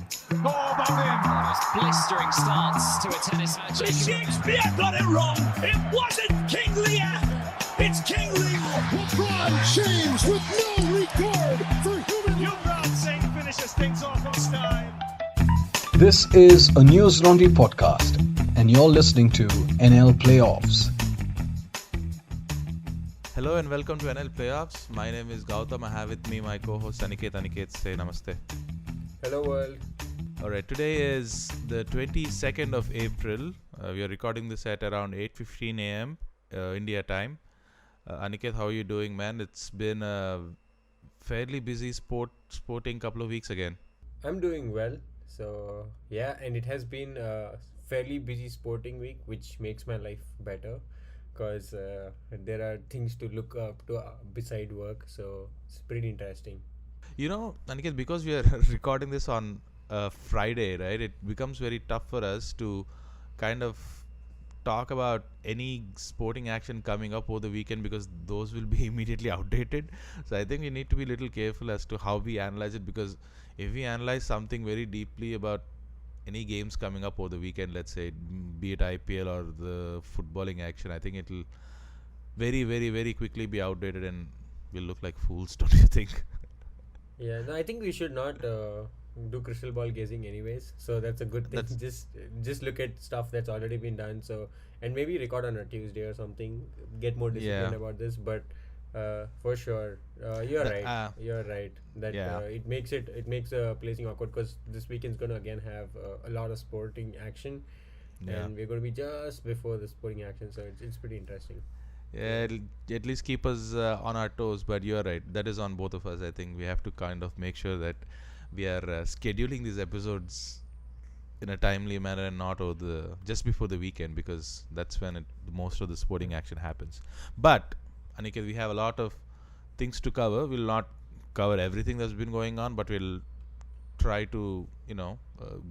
Oh, that's in. Almost blistering starts to a tennis match. Shakespeare got it wrong. It wasn't King Lear. It's King Lear. LeBron James with no regard for human. Yuvraj Singh finishes things off on style. This is a News Laundry podcast, and you're listening to NL Playoffs. Hello and welcome to NL Playoffs. My name is Gautam. I have with me my co-host Aniket. Aniket, say namaste. Hello world. Alright, today is the 22nd of April. We are recording this at around 8:15 a.m. India time. Aniket, how are you doing, man? It's been a fairly busy sporting couple of weeks again. I'm doing well. So yeah, and it has been a fairly busy sporting week, which makes my life better because there are things to look up to beside work. So it's pretty interesting. You know, Aniket, because we are recording this on Friday, right? It becomes very tough for us to kind of talk about any sporting action coming up over the weekend because those will be immediately outdated. So I think we need to be a little careful as to how we analyze it, because if we analyze something very deeply about any games coming up over the weekend, let's say, be it IPL or the footballing action, I think it'll very, very, very quickly be outdated and we'll look like fools, don't you think? Yeah, no, I think we should not do crystal ball gazing anyways. So that's a good thing. Just look at stuff that's already been done. So and maybe record on a Tuesday or something. Get more disciplined about this. But for sure, you're right. You're right. That it makes placing awkward because this weekend's gonna again have a lot of sporting action, and we're gonna be just before the sporting action. So it's pretty interesting. Yeah, it'll at least keep us on our toes, but you're right. That is on both of us. I think we have to kind of make sure that we are scheduling these episodes in a timely manner and not just before the weekend, because that's when most of the sporting action happens. But, Aniket, we have a lot of things to cover. We'll not cover everything that's been going on, but we'll try to,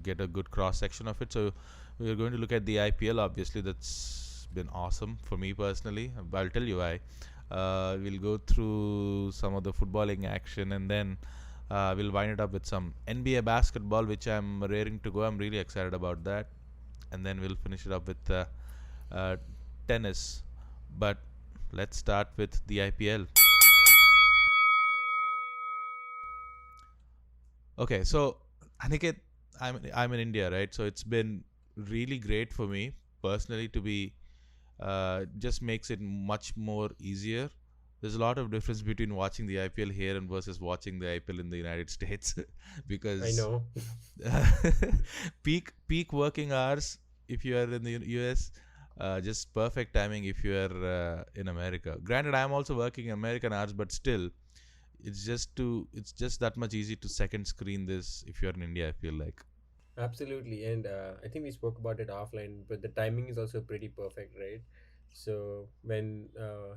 get a good cross-section of it. So, we're going to look at the IPL, obviously. That's been awesome for me personally. I'll tell you why. We'll go through some of the footballing action, and then we'll wind it up with some NBA basketball, which I'm raring to go. I'm really excited about that. And then we'll finish it up with tennis. But let's start with the IPL. Okay, so Aniket, I'm in India, right? So it's been really great for me personally to be just makes it much more easier. There's a lot of difference between watching the IPL here and versus watching the IPL in the United States because I know peak working hours if you are in the US, just perfect timing if you are in America. Granted, I'm also working American hours, but still it's just that much easy to second screen this if you're in India, I feel like. Absolutely, and I think we spoke about it offline, but the timing is also pretty perfect, right? So when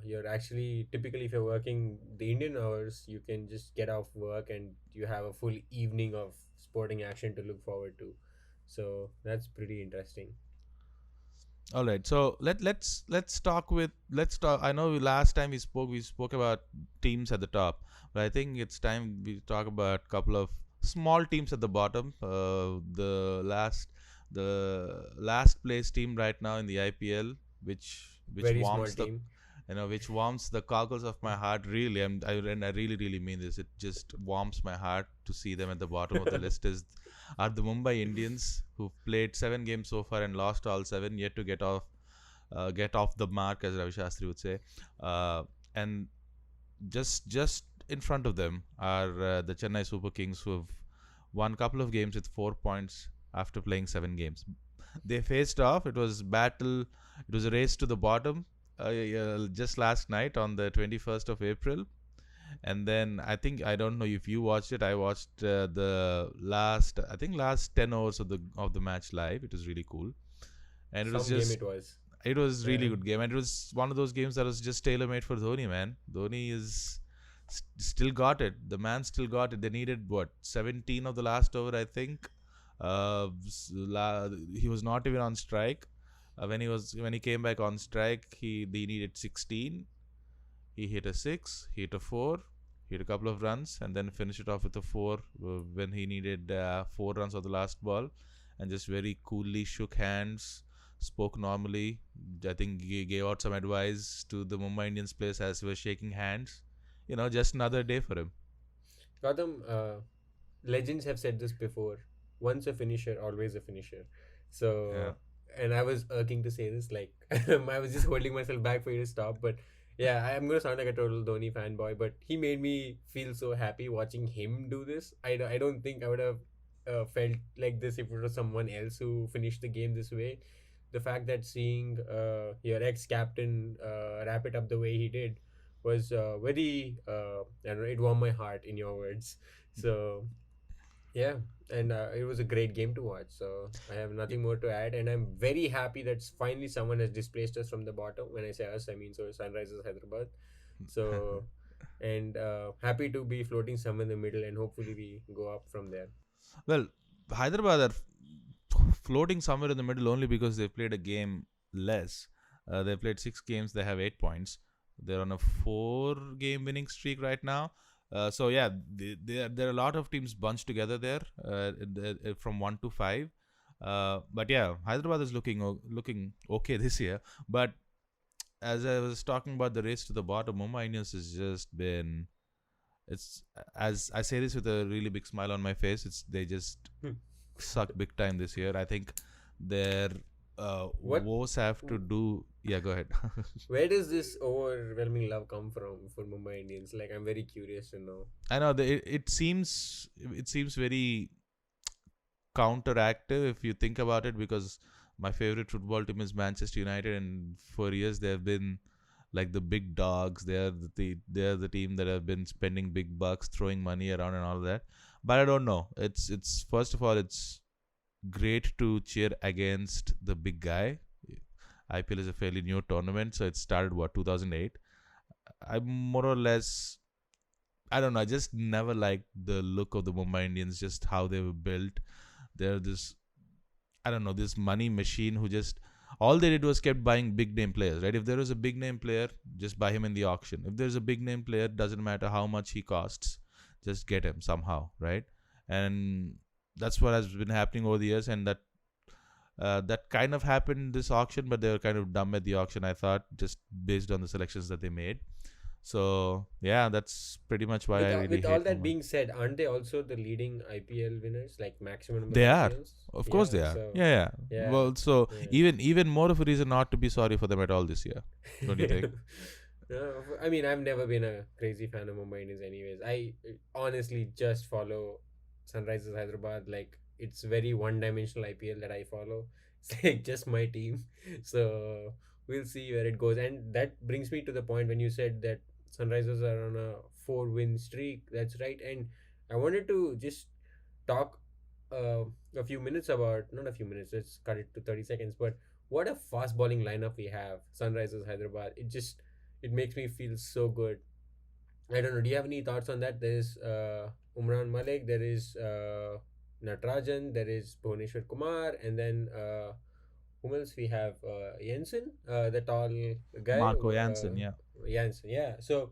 you're actually typically if you're working the Indian hours, you can just get off work and you have a full evening of sporting action to look forward to. So that's pretty interesting. All right, so let's talk. I know last time we spoke about teams at the top, but I think it's time we talk about a couple of small teams at the bottom. The last place team right now in the IPL, which Very warms small team. which warms the cockles of my heart. Really, I really mean this. It just warms my heart to see them at the bottom of the list. Are the Mumbai Indians, who've played 7 games so far and lost all 7, yet to get off the mark, as Ravi Shastri would say, and just in front of them are the Chennai Super Kings, who have won a couple of games with 4 points after playing 7 games. They faced off. It was a race to the bottom just last night on the 21st of April. And then I don't know if you watched it. I watched the last 10 hours of the match live. It was really cool. And it was really good game. And it was one of those games that was just tailor-made for Dhoni, man. Dhoni is still got it. The man still got it. They needed 17 of the last over, I think. He was not even on strike. When he came back on strike, they needed 16. He hit a 6, he hit a 4, hit a couple of runs, and then finish it off with a 4 when he needed 4 runs on the last ball, and just very coolly shook hands, spoke normally. I think he gave out some advice to the Mumbai Indians players as he was shaking hands. Just another day for him. Gautam, legends have said this before. Once a finisher, always a finisher. So, Yeah. and I was irking to say this, like, I was just holding myself back for you to stop. But yeah, I'm going to sound like a total Dhoni fanboy, but he made me feel so happy watching him do this. I don't think I would have felt like this if it was someone else who finished the game this way. The fact that seeing your ex-captain wrap it up the way he did was very, I don't know, it warmed my heart, in your words. So, yeah, and it was a great game to watch. So I have nothing more to add, and I'm very happy that finally someone has displaced us from the bottom. When I say us, I mean so Sunrisers Hyderabad. So, and happy to be floating somewhere in the middle, and hopefully we go up from there. Well, Hyderabad are floating somewhere in the middle only because they played a game less. They played 6 games. They have 8 points. They're on a 4-game winning streak right now. So yeah, there are a lot of teams bunched together there from 1 to 5. But yeah, Hyderabad is looking okay this year. But as I was talking about the race to the bottom, Mumbai Indians has just been. It's, as I say this with a really big smile on my face, they just suck big time this year. I think their woes have to do. Yeah, go ahead. Where does this overwhelming love come from for Mumbai Indians? Like, I'm very curious to know. I know it seems very counteractive if you think about it, because my favorite football team is Manchester United, and for years they have been like the big dogs. They're the team that have been spending big bucks, throwing money around and all that. But I don't know. It's first of all, it's great to cheer against the big guy. IPL is a fairly new tournament, so it started 2008. I more or less, I don't know, I just never liked the look of the Mumbai Indians, just how they were built. They're this, I don't know, this money machine who just, all they did was kept buying big name players, right? If there was a big name player, just buy him in the auction. If there's a big name player, doesn't matter how much he costs, just get him somehow, right? And that's what has been happening over the years, and that kind of happened this auction, but they were kind of dumb at the auction, I thought, just based on the selections that they made. So yeah, that's pretty much why I really with hate all that Mumbai. being said, aren't they also the leading IPL winners, like maximum number They of are, IPLs? of course they are. So, Yeah. Well, so yeah. even more of a reason not to be sorry for them at all this year, don't you think? No, I mean, I've never been a crazy fan of Mumbai Indians anyways. I honestly just follow Sunrisers Hyderabad. Like, it's very one-dimensional IPL that I follow. It's like just my team. So we'll see where it goes. And that brings me to the point when you said that Sunrisers are on a 4-win streak. That's right. And I wanted to just talk a few minutes about, not a few minutes, let's cut it to 30 seconds, but what a fast bowling lineup we have. Sunrisers Hyderabad. It makes me feel so good. I don't know. Do you have any thoughts on that? There's Umran Malik, there is Natarajan, there is Bhuvneshwar Kumar, and then whom else we have? Jensen, the tall guy. Marco Jansen, yeah. Jansen, yeah. So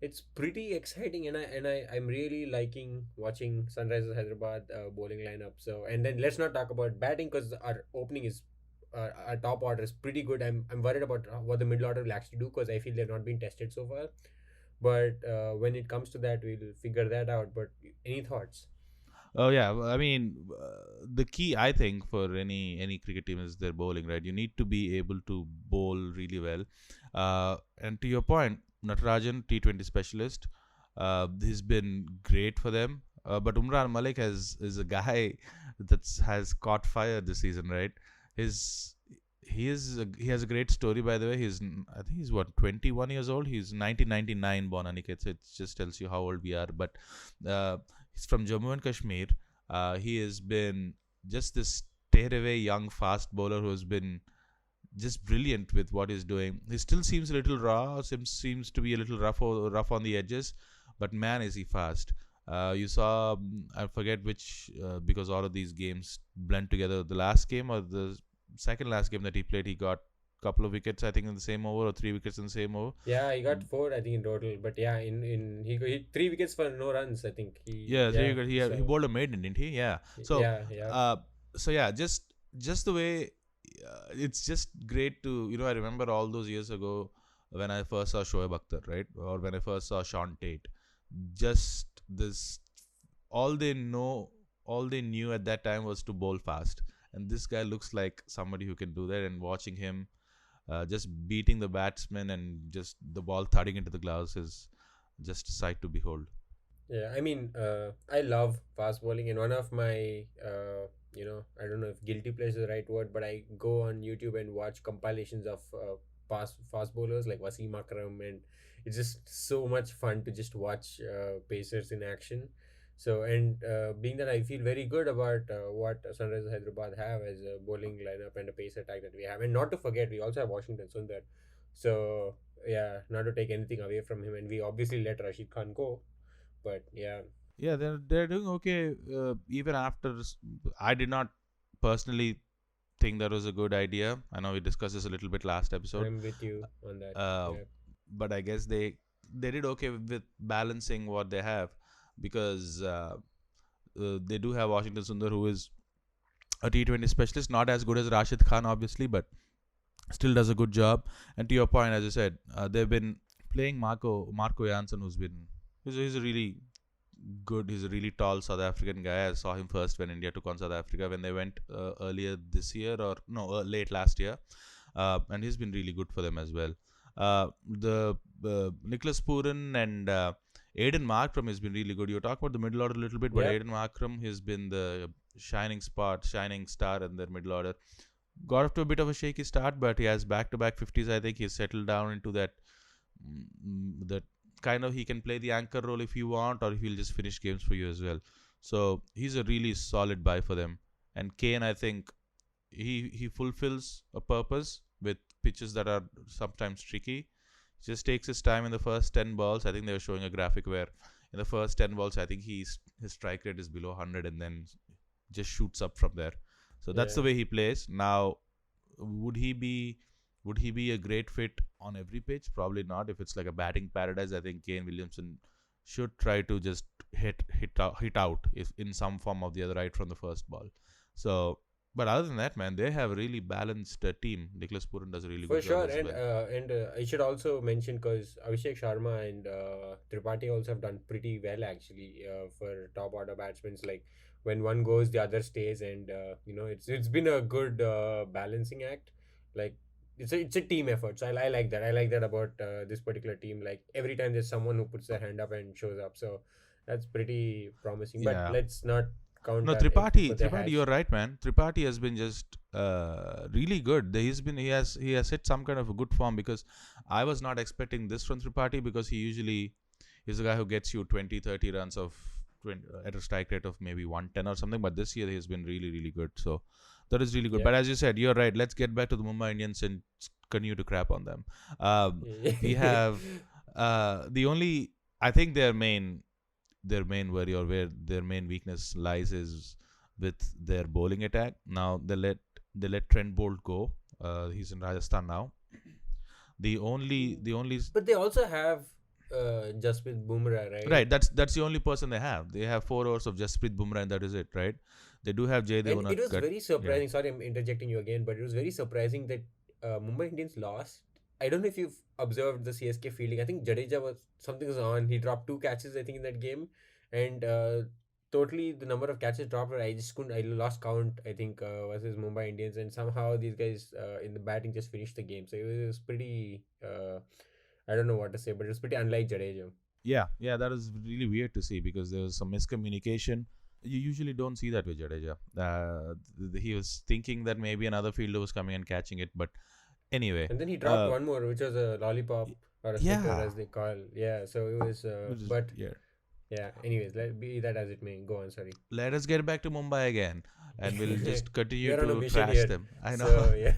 it's pretty exciting, and I'm really liking watching Sunrisers Hyderabad bowling lineup. So, and then let's not talk about batting, because our opening is our top order is pretty good. I'm worried about what the middle order will actually do, because I feel they've not been tested so far. But when it comes to that, we'll figure that out. But any thoughts? Oh yeah, I mean, the key I think for any cricket team is their bowling, right? You need to be able to bowl really well. And to your point, Natarajan, T20 specialist, he's been great for them. But Umran Malik is a guy that has caught fire this season, right? He has a great story, by the way. I think he's 21 years old. He's 1999 born, Aniket. So it just tells you how old we are. But he's from Jammu and Kashmir. He has been just this tearaway young fast bowler who has been just brilliant with what he's doing. He still seems a little raw. Seems to be a little rough on the edges. But man, is he fast. You saw, I forget which, because all of these games blend together. The last game or the second last game that he played, he got couple of wickets, I think, in the same over, or 3 wickets in the same over. Yeah, he got 4, I think, in total. But yeah, he 3 wickets for no runs, I think. Yeah, 3 wickets. He bowled a maiden, didn't he? Yeah. So yeah. Just the way it's just great to, I remember all those years ago when I first saw Shoaib Akhtar, right? Or when I first saw Sean Tate. Just this, all they knew at that time was to bowl fast. And this guy looks like somebody who can do that. And watching him just beating the batsman and just the ball thudding into the gloves is just a sight to behold. Yeah, I mean, I love fast bowling, and one of my, I don't know if guilty pleasure is the right word, but I go on YouTube and watch compilations of fast bowlers like Wasim Akram, and it's just so much fun to just watch pacers in action. So, and being that I feel very good about what Sunrisers Hyderabad have as a bowling lineup and a pace attack that we have, and not to forget, we also have Washington Sundar. So, yeah, not to take anything away from him, and we obviously let Rashid Khan go. But yeah, they're doing okay. Even after, I did not personally think that was a good idea. I know we discussed this a little bit last episode. I'm with you on that. But I guess they did okay with balancing what they have, because they do have Washington Sundar, who is a T20 specialist, not as good as Rashid Khan obviously, but still does a good job. And to your point, as I said, they've been playing Marco Janssen, he's a really good, he's a really tall South African guy. I saw him first when India took on South Africa when they went earlier this year, or no, late last year, and he's been really good for them as well. The Nicholas Pooran and Aiden Markram has been really good. You talk about the middle order a little bit, but Aiden Markram has been the shining star in their middle order. Got off to a bit of a shaky start, but he has back-to-back 50s. I think he's settled down into that kind of, he can play the anchor role if you want, or he'll just finish games for you as well. So he's a really solid buy for them. And Kane, I think he fulfills a purpose with pitches that are sometimes tricky. He just takes his time in the first 10 balls. I think they were showing a graphic where in the first 10 balls, I think his strike rate is below 100, and then just shoots up from there. So that's the way he plays. Now, would he be a great fit on every pitch? Probably not. If it's like a batting paradise, I think Kane Williamson should try to just hit out if in some form of the other, right from the first ball. So, but other than that, man, they have a really balanced team. Nicholas Pooran does a really good job as well. And I should also mention, because Abhishek Sharma and Tripathi also have done pretty well actually for top order batsmen. Like when one goes, the other stays, and it's been a good balancing act. Like it's a team effort. So I like that. I like that about this particular team. Like every time there's someone who puts their hand up and shows up. So that's pretty promising. But let's not count. No, Tripathi, you're right, man. Tripathi has been just really good. He has hit some kind of a good form, because I was not expecting this from Tripathi, because he usually is a guy who gets you 20-30 runs at a strike rate of maybe 110 or something. But this year he has been really, really good. So that is really good. But as you said, you're right. Let's get back to the Mumbai Indians and continue to crap on them. We have I think their main worry, or where their main weakness lies, is with their bowling attack. Now they let Trent Bolt go. He's in Rajasthan now. But they also have Jasprit Bumrah, right? Right. That's the only person they have. They have 4 overs of Jasprit Bumrah, and that is it, right? They do have Jaydev. And it was very surprising. Yeah. Sorry, I'm interjecting you again, but it was very surprising that Mumbai Indians lost. I don't know if you've observed the CSK fielding. I think Jadeja something was on. He dropped 2 catches, I think, in that game, and totally the number of catches dropped. I lost count. I think versus Mumbai Indians, and somehow these guys in the batting just finished the game. So it was pretty. I don't know what to say, but it was pretty unlike Jadeja. Yeah, that is really weird to see, because there was some miscommunication. You usually don't see that with Jadeja. He was thinking that maybe another fielder was coming and catching it, but anyway. And then he dropped one more, which was a lollipop, or a sticker, as they call. Yeah, so it was. Yeah. Anyways, let be that as it may. Go on. Sorry. Let us get back to Mumbai again, and we'll just continue to trash them. I know. So, yeah.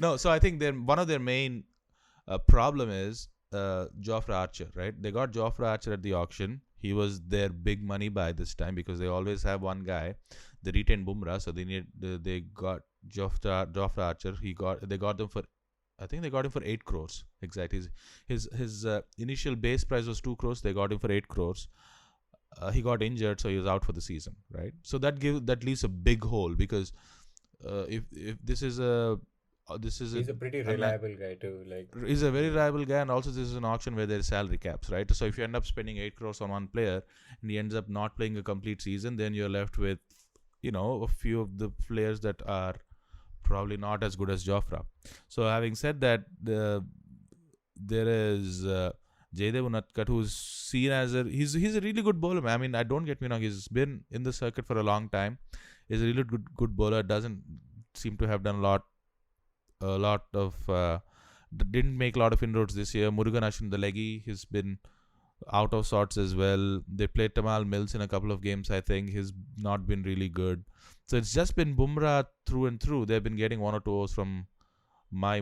No, so I think one of their main problem is Jofra Archer, right? They got Jofra Archer at the auction. He was their big money buy this time, because they always have one guy. They retained Bumrah, so they got Jofra Archer. They got them for I think they got him for 8 crores. Exactly. His initial base price was 2 crores. They got him for 8 crores. He got injured, so he was out for the season, right? So that leaves a big hole, because if this is a he's a pretty reliable guy too. Like, he's a very reliable guy, and also this is an auction where there is salary caps, right? So if you end up spending 8 crores on one player and he ends up not playing a complete season, then you're left with, a few of the players that are probably not as good as Jofra. So having said that, there is Jaydev Unadkat, who's seen as he's a really good bowler. I mean, I don't get me wrong, he's been in the circuit for a long time. He's a really good bowler. Doesn't seem to have done didn't make a lot of inroads this year. Murugan Ashwin, the leggy, he's been out of sorts as well. They played Tamal Mills in a couple of games, I think. He's not been really good. So it's just been Bumrah through and through. They've been getting 1 or 2 overs from my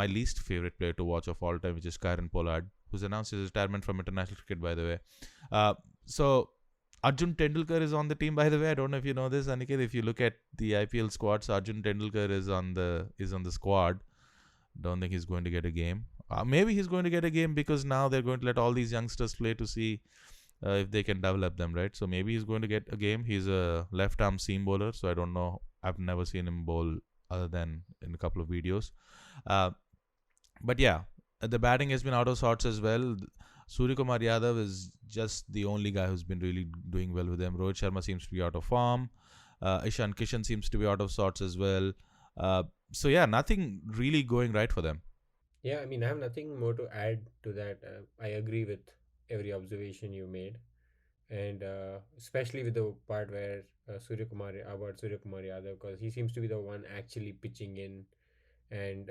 least favorite player to watch of all time, which is Kieron Pollard, who's announced his retirement from international cricket, by the way. So Arjun Tendulkar is on the team, by the way. I don't know if you know this, Aniket. If you look at the IPL squads, Arjun Tendulkar is on the squad. Don't think he's going to get a game. Maybe he's going to get a game, because now they're going to let all these youngsters play to see if they can develop them, right? So maybe he's going to get a game. He's a left-arm seam bowler, so I don't know. I've never seen him bowl other than in a couple of videos. But yeah, the batting has been out of sorts as well. Suryakumar Yadav is just the only guy who's been really doing well with them. Rohit Sharma seems to be out of form. Ishan Kishan seems to be out of sorts as well. So yeah, nothing really going right for them. Yeah, I mean, I have nothing more to add to that. I agree with every observation you made, and especially with the part where Suryakumar Yadav, because he seems to be the one actually pitching in and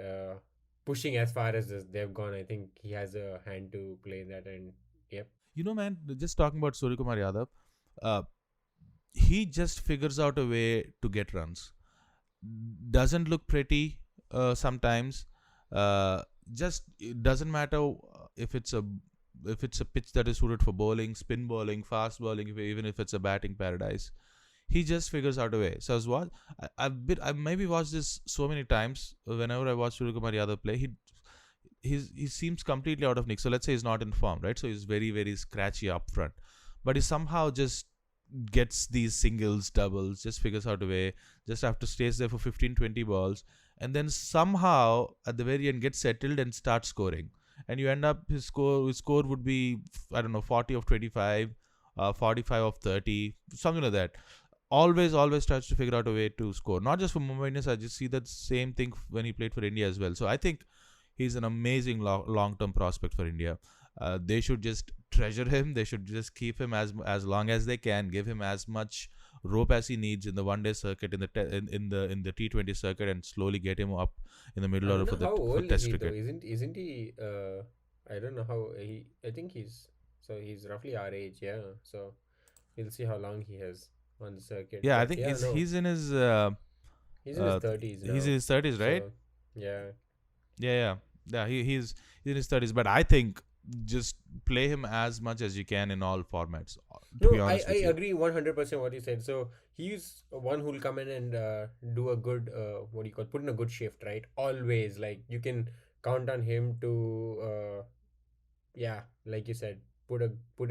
pushing as far as they've gone. I think he has a hand to play in that, and yep. Man, just talking about Suryakumar Yadav, he just figures out a way to get runs. Doesn't look pretty sometimes. Just it doesn't matter if it's a pitch that is suited for bowling, spin bowling, fast bowling, even if it's a batting paradise. He just figures out a way. So I've maybe watched this so many times. Whenever I watch Suryakumar Yadav play, he seems completely out of nick. So let's say he's not in form, right? So he's very, very scratchy up front, but he somehow just gets these singles, doubles, just figures out a way, just have to stays there for 15-20 balls, and then somehow at the very end gets settled and starts scoring. And you end up his score would be, I don't know, 40 of 25, 45 of 30, something like that. Always tries to figure out a way to score. Not just for Mumbai Indians, I just see that same thing when he played for India as well. So I think he's an amazing long-term prospect for India. They should just treasure him. They should just keep him as long as they can. Give him as much rope as he needs in the one-day circuit, in the T20 circuit, and slowly get him up in the middle order for Test cricket. Isn't he? I don't know how he. I think he's roughly our age. Yeah. So we'll see how long he has on the circuit. Yeah, but I think he's in his. He's in his 30s now. He's in his 30s, right? So, yeah. Yeah. He's in his 30s, but I think just play him as much as you can in all formats. To be honest, I agree 100% what you said. So he's one who'll come in and do a good put in a good shift, right? Always, like, you can count on him to like you said, put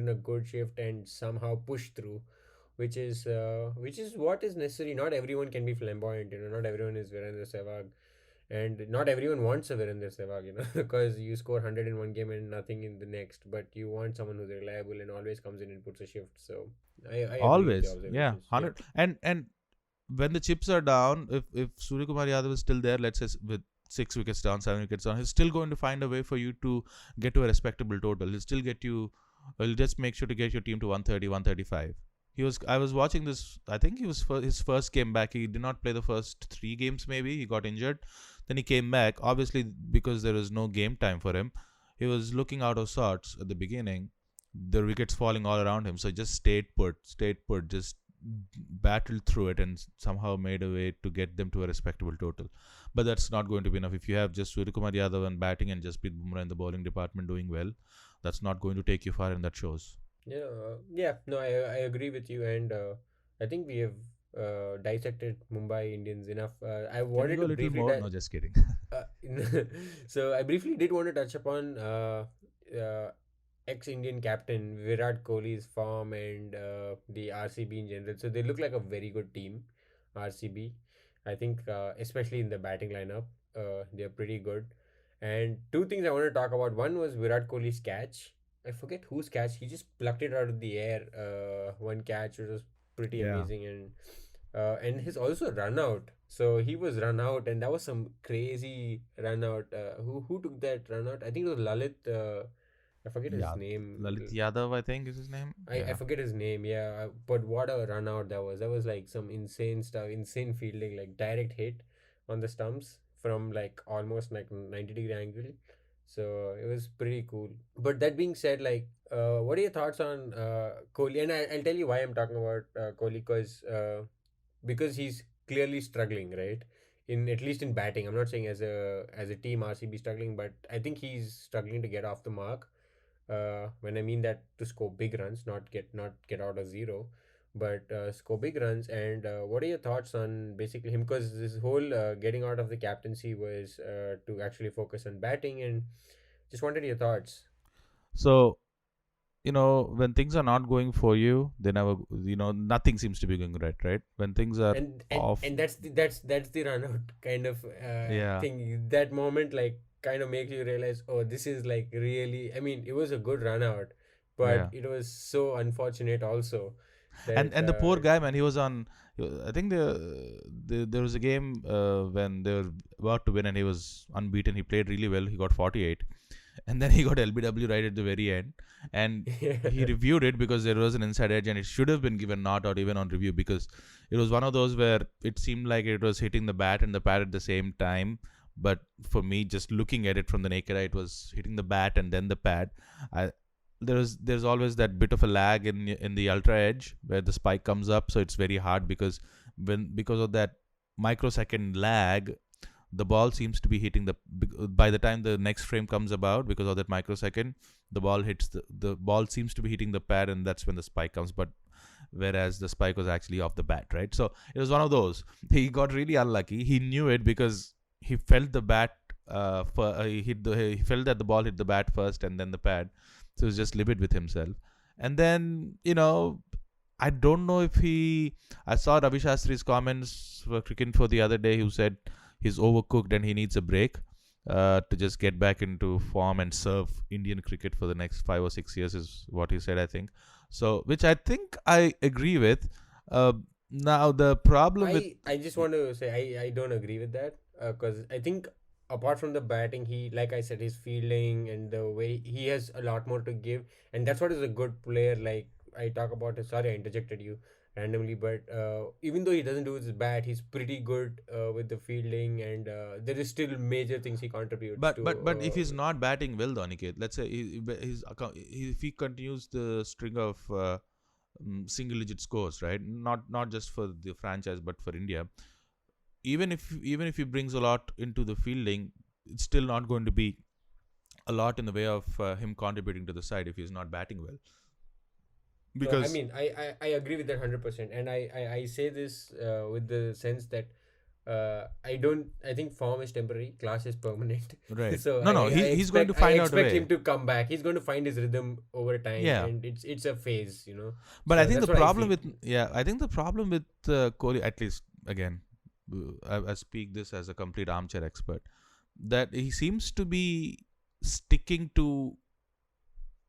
in a good shift and somehow push through, which is what is necessary. Not everyone can be flamboyant, not everyone is Virendra Sehwag. And not everyone wants a Virendra Sehwag, because you score 100 in one game and nothing in the next. But you want someone who's reliable and always comes in and puts a shift. So I always, 100. Yeah. And when the chips are down, if Suryakumar Yadav is still there, let's say with 6 wickets down, 7 wickets down, he's still going to find a way for you to get to a respectable total. He'll still get you. He'll just make sure to get your team to 130, 135. I was watching this. I think he was his first game back. He did not play the first 3 games. Maybe he got injured. Then he came back. Obviously, because there was no game time for him, he was looking out of sorts at the beginning. The wickets falling all around him. So he just stayed put. Just battled through it and somehow made a way to get them to a respectable total. But that's not going to be enough. If you have just Suryakumar Yadav and batting and just Jasprit Bumrah in the bowling department doing well, that's not going to take you far, and that shows. I agree with you, and I think we have dissected Mumbai Indians enough. I Can you wanted go a to little briefly more? No, just kidding. uh, so I briefly did want to touch upon ex-Indian captain Virat Kohli's form and the RCB in general. So they look like a very good team, RCB. I think especially in the batting lineup, they're pretty good. And two things I want to talk about. One was Virat Kohli's catch. I forget whose catch. He just plucked it out of the air. One catch, which was pretty Yeah. amazing, and his also run out. So he was run out, and that was some crazy run out. Who took that run out? I think it was Lalit. I forget his Yeah, name. Lalit Yadav, I think is his name. I forget his name. Yeah, but what a run out that was. That was like some insane stuff, insane fielding, like direct hit on the stumps from like almost like 90-degree angle. So it was pretty cool. But that being said, like, what are your thoughts on Kohli? And I'll tell you why I'm talking about Kohli, because he's clearly struggling, right? In at least in batting. I'm not saying as a team RCB struggling, but I think he's struggling to get off the mark. When I mean that, to score big runs, not get out of zero, but score big runs. And what are your thoughts on basically him? Because this whole getting out of the captaincy was to actually focus on batting, and just wanted your thoughts. So, when things are not going for you, they never, nothing seems to be going right? When things are And off. and that's the run out kind of Yeah. thing. That moment like kind of makes you realize, oh, this is like really, I mean, it was a good run out, but Yeah. it was so unfortunate also And that the poor guy, man, he was on. I think there was a game when they were about to win and he was unbeaten. He played really well. He got 48, and then he got LBW right at the very end. And he reviewed it because there was an inside edge, and it should have been given not out even on review, because it was one of those where it seemed like it was hitting the bat and the pad at the same time. But for me, just looking at it from the naked eye, it was hitting the bat and then the pad. There's always that bit of a lag in the ultra edge where the spike comes up, so it's very hard because of that microsecond lag, the ball seems to be hitting by the time the next frame comes about, because of that microsecond, the ball hits the ball seems to be hitting the pad, and that's when the spike comes. But whereas the spike was actually off the bat, right? So it was one of those. He got really unlucky. He knew it because he felt the bat. He felt that the ball hit the bat first and then the pad. So he was just livid with himself. And then, I don't know if I saw Ravi Shastri's comments for Cricket for the other day, who said he's overcooked and he needs a break to just get back into form and serve Indian cricket for the next 5 or 6 years, is what he said, I think. So, which I think I agree with. Now, the problem with... I just want to say I don't agree with that, because I think apart from the batting, he, like I said, his fielding and the way he has a lot more to give, and that's what is a good player. Like I talk about, sorry I interjected you randomly, but even though he doesn't do his bat, he's pretty good with the fielding, and there is still major things he contributes But to. but if he's not batting well, though, Aniket, let's say if he continues the string of single-digit scores, right? Not just for the franchise, but for India. Even if he brings a lot into the fielding, it's still not going to be a lot in the way of him contributing to the side if he's not batting well. Because I mean, I agree with that 100%, and I say this with the sense that I think form is temporary, class is permanent. Right. So he's going to find out a way. I expect him to come back. He's going to find his rhythm over time, Yeah. and it's a phase, But So I think that's the what problem feel. I think the problem with Kohli, at least again, I speak this as a complete armchair expert, that he seems to be sticking to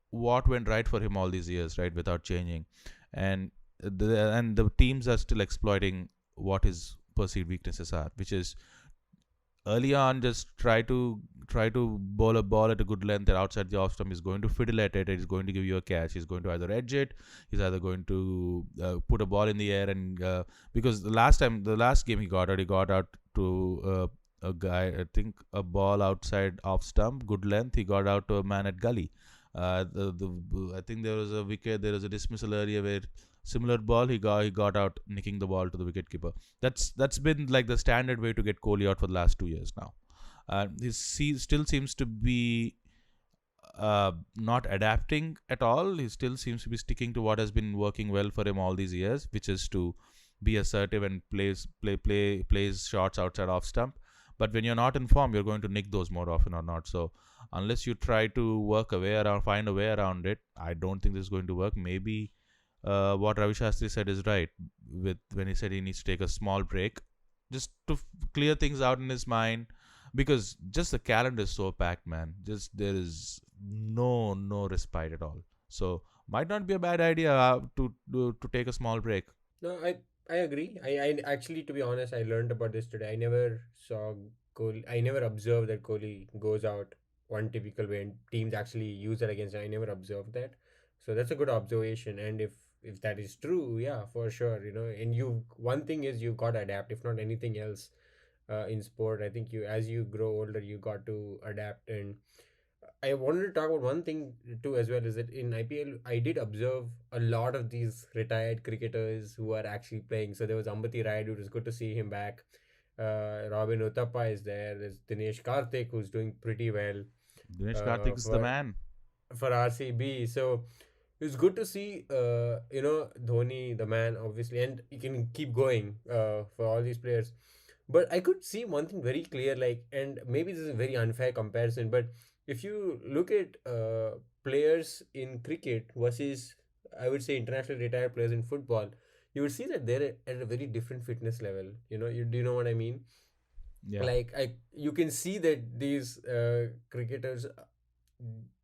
what went right for him all these years, right, without changing, and the teams are still exploiting what his perceived weaknesses are, which is early on just try to bowl a ball at a good length and outside the off stump. He's going to fiddle at it. He's going to give you a catch. He's going to either edge it. He's either going to put a ball in the air, and because the last game he got out to a guy, I think a ball outside off stump, good length. He got out to a man at gully. I think there was a wicket. There was a dismissal earlier where similar ball he got out, nicking the ball to the wicketkeeper. That's been like the standard way to get Kohli out for the last 2 years now. He still seems to be not adapting at all. He still seems to be sticking to what has been working well for him all these years, which is to be assertive and plays shots outside off stump. But when you're not in form, you're going to nick those more often or not. So unless you try to find a way around it, I don't think this is going to work. Maybe what Ravi Shastri said is right when he said he needs to take a small break just to clear things out in his mind, because just the calendar is so packed, man. Just there is no respite at all. So might not be a bad idea to take a small break. No, I agree. I actually, to be honest, I learned about this today. I never saw Kohli. I never observed that Kohli goes out one typical way and teams actually use that against him. I never observed that. So that's a good observation. And if that is true, yeah, for sure, And one thing is you got to adapt. If not anything else, in sport, I think as you grow older, you got to adapt. And I wanted to talk about one thing too as well, is that in IPL I did observe a lot of these retired cricketers who are actually playing. So there was Ambati Rayudu, it was good to see him back. Robin Uthappa is there. There's Dinesh Karthik, who's doing pretty well. Dinesh Karthik is the man for RCB. So it was good to see, Dhoni, the man, obviously, and you can keep going for all these players. But I could see one thing very clear, and maybe this is a very unfair comparison, but if you look at players in cricket versus, I would say, international retired players in football, you would see that they're at a very different fitness level. Do you know what I mean? Yeah. You can see that these cricketers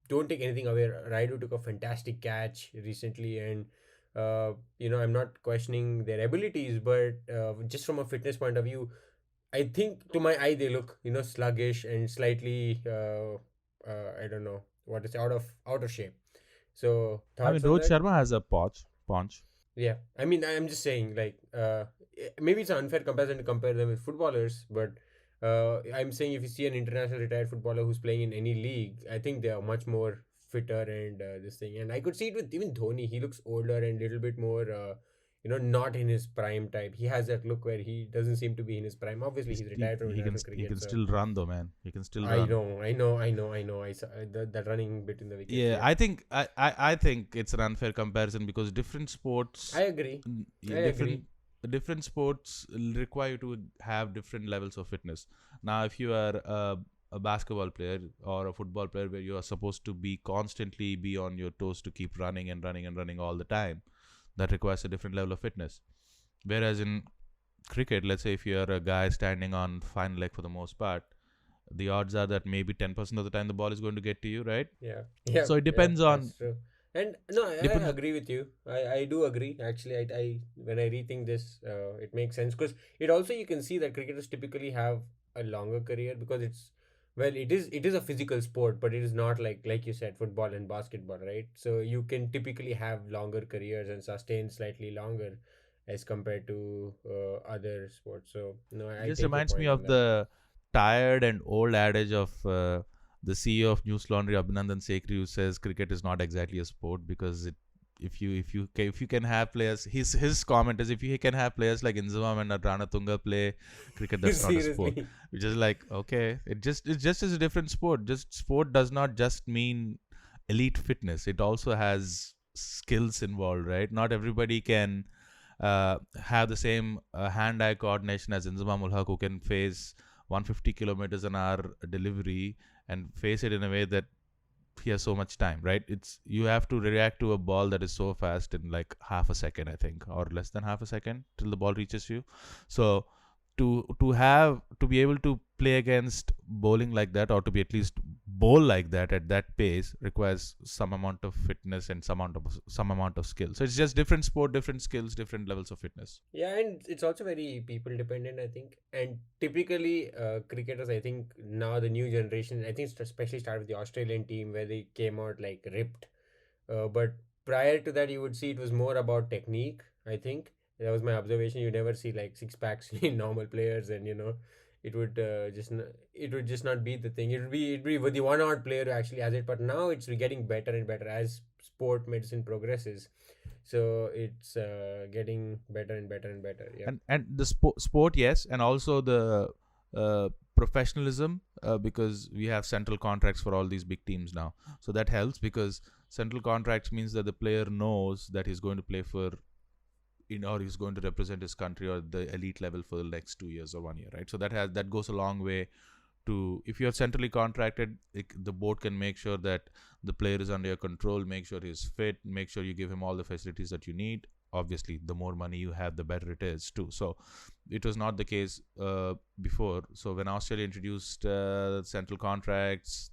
don't take anything away. Raidu took a fantastic catch recently, and I'm not questioning their abilities, but just from a fitness point of view, I think to my eye they look sluggish and slightly I don't know what is out of shape. So I mean, Rohit Sharma has a punch. Yeah, I mean, I'm just saying, maybe it's an unfair comparison to compare them with footballers, but I'm saying if you see an international retired footballer who's playing in any league, I think they are much more fitter and this thing. And I could see it with even Dhoni. He looks older and a little bit more, not in his prime type. He has that look where he doesn't seem to be in his prime. Obviously, he's retired from international cricket. He can still run though, man. He can still run. I know. I saw that running bit in the wicket. Yeah, I think I think it's an unfair comparison because different sports. I agree. Different sports require you to have different levels of fitness. Now, if you are a basketball player or a football player where you are supposed to constantly be on your toes to keep running and running and running all the time, that requires a different level of fitness. Whereas in cricket, let's say if you are a guy standing on fine leg for the most part, the odds are that maybe 10% of the time the ball is going to get to you, right? Yeah. So it depends on. That's true. And no, I agree with you. I do agree. Actually, I when I rethink this, it makes sense because it also, you can see that cricketers typically have a longer career because it is a physical sport, but it is not like you said, football and basketball, right? So you can typically have longer careers and sustain slightly longer as compared to other sports. So no, it just reminds me of the tired and old adage of the CEO of News Laundry, Abhinandan Sekhri, who says cricket is not exactly a sport because if you can have players, his comment is, if you can have players like Inzamam and Ranatunga play cricket, that's not a sport. Which is like, okay, it's just is a different sport. Just sport does not just mean elite fitness. It also has skills involved, right? Not everybody can have the same hand-eye coordination as Inzamam ul Haq, who can face 150 kilometers an hour delivery and face it in a way that he has so much time, right? You have to react to a ball that is so fast in like half a second, I think, or less than half a second till the ball reaches you. So to be able to play against bowling like that, or to be at least bowl like that at that pace, requires some amount of fitness and some amount of skill. So it's just different sport, different skills, different levels of fitness. Yeah, and it's also very people dependent, I think. And typically cricketers, I think now the new generation, I think especially started with the Australian team where they came out like ripped. But prior to that, you would see it was more about technique, I think. That was my observation. You never see like six packs in normal players, and it would just not be the thing. It'd be the one odd player who actually has it. But now it's getting better and better as sport medicine progresses. So it's getting better and better and better. Yeah. And the sport, yes, and also the professionalism, because we have central contracts for all these big teams now. So that helps because central contracts means that the player knows that he's going to play for or he's going to represent his country or the elite level for the next 2 years or 1 year, right? So that goes a long way to, if you're centrally contracted, the board can make sure that the player is under your control, make sure he's fit, make sure you give him all the facilities that you need. Obviously, the more money you have, the better it is too. So it was not the case before. So when Australia introduced central contracts,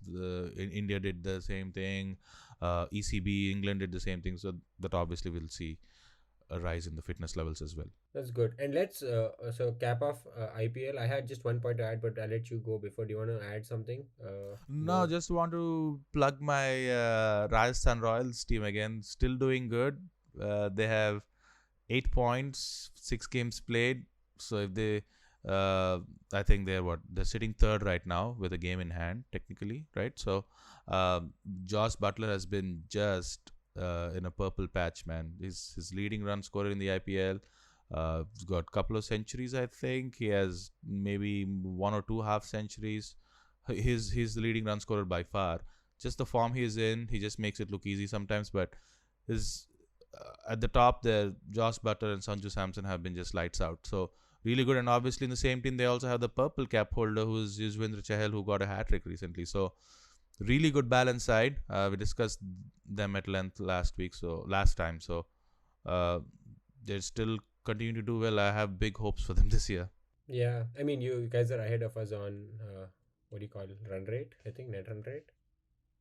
India did the same thing. ECB, England did the same thing. So that obviously we'll see a rise in the fitness levels as well. That's good. And let's so cap off IPL. I had just one point to add, but I'll let you go before. Do you want to add something? No, just want to plug my Rajasthan Royals team again. Still doing good. They have 8 points, 6 games played. So if they, I think they're sitting third right now with a game in hand, technically, right? So Josh Butler has been just in a purple patch, man. His leading run scorer in the IPL. He's got a couple of centuries, I think. He has maybe 1 or 2 half centuries. He's the leading run scorer by far. Just the form he's in, he just makes it look easy sometimes. But his at the top there, Josh Butler and Sanju Samson have been just lights out. So really good. And obviously in the same team, they also have the purple cap holder, who is Yuzvendra Chahal, who got a hat-trick recently. So really good balanced side. We discussed them at length last time. So they're still continue to do well. I have big hopes for them this year. Yeah, I mean, you guys are ahead of us on what do you call it? Run rate? I think net run rate.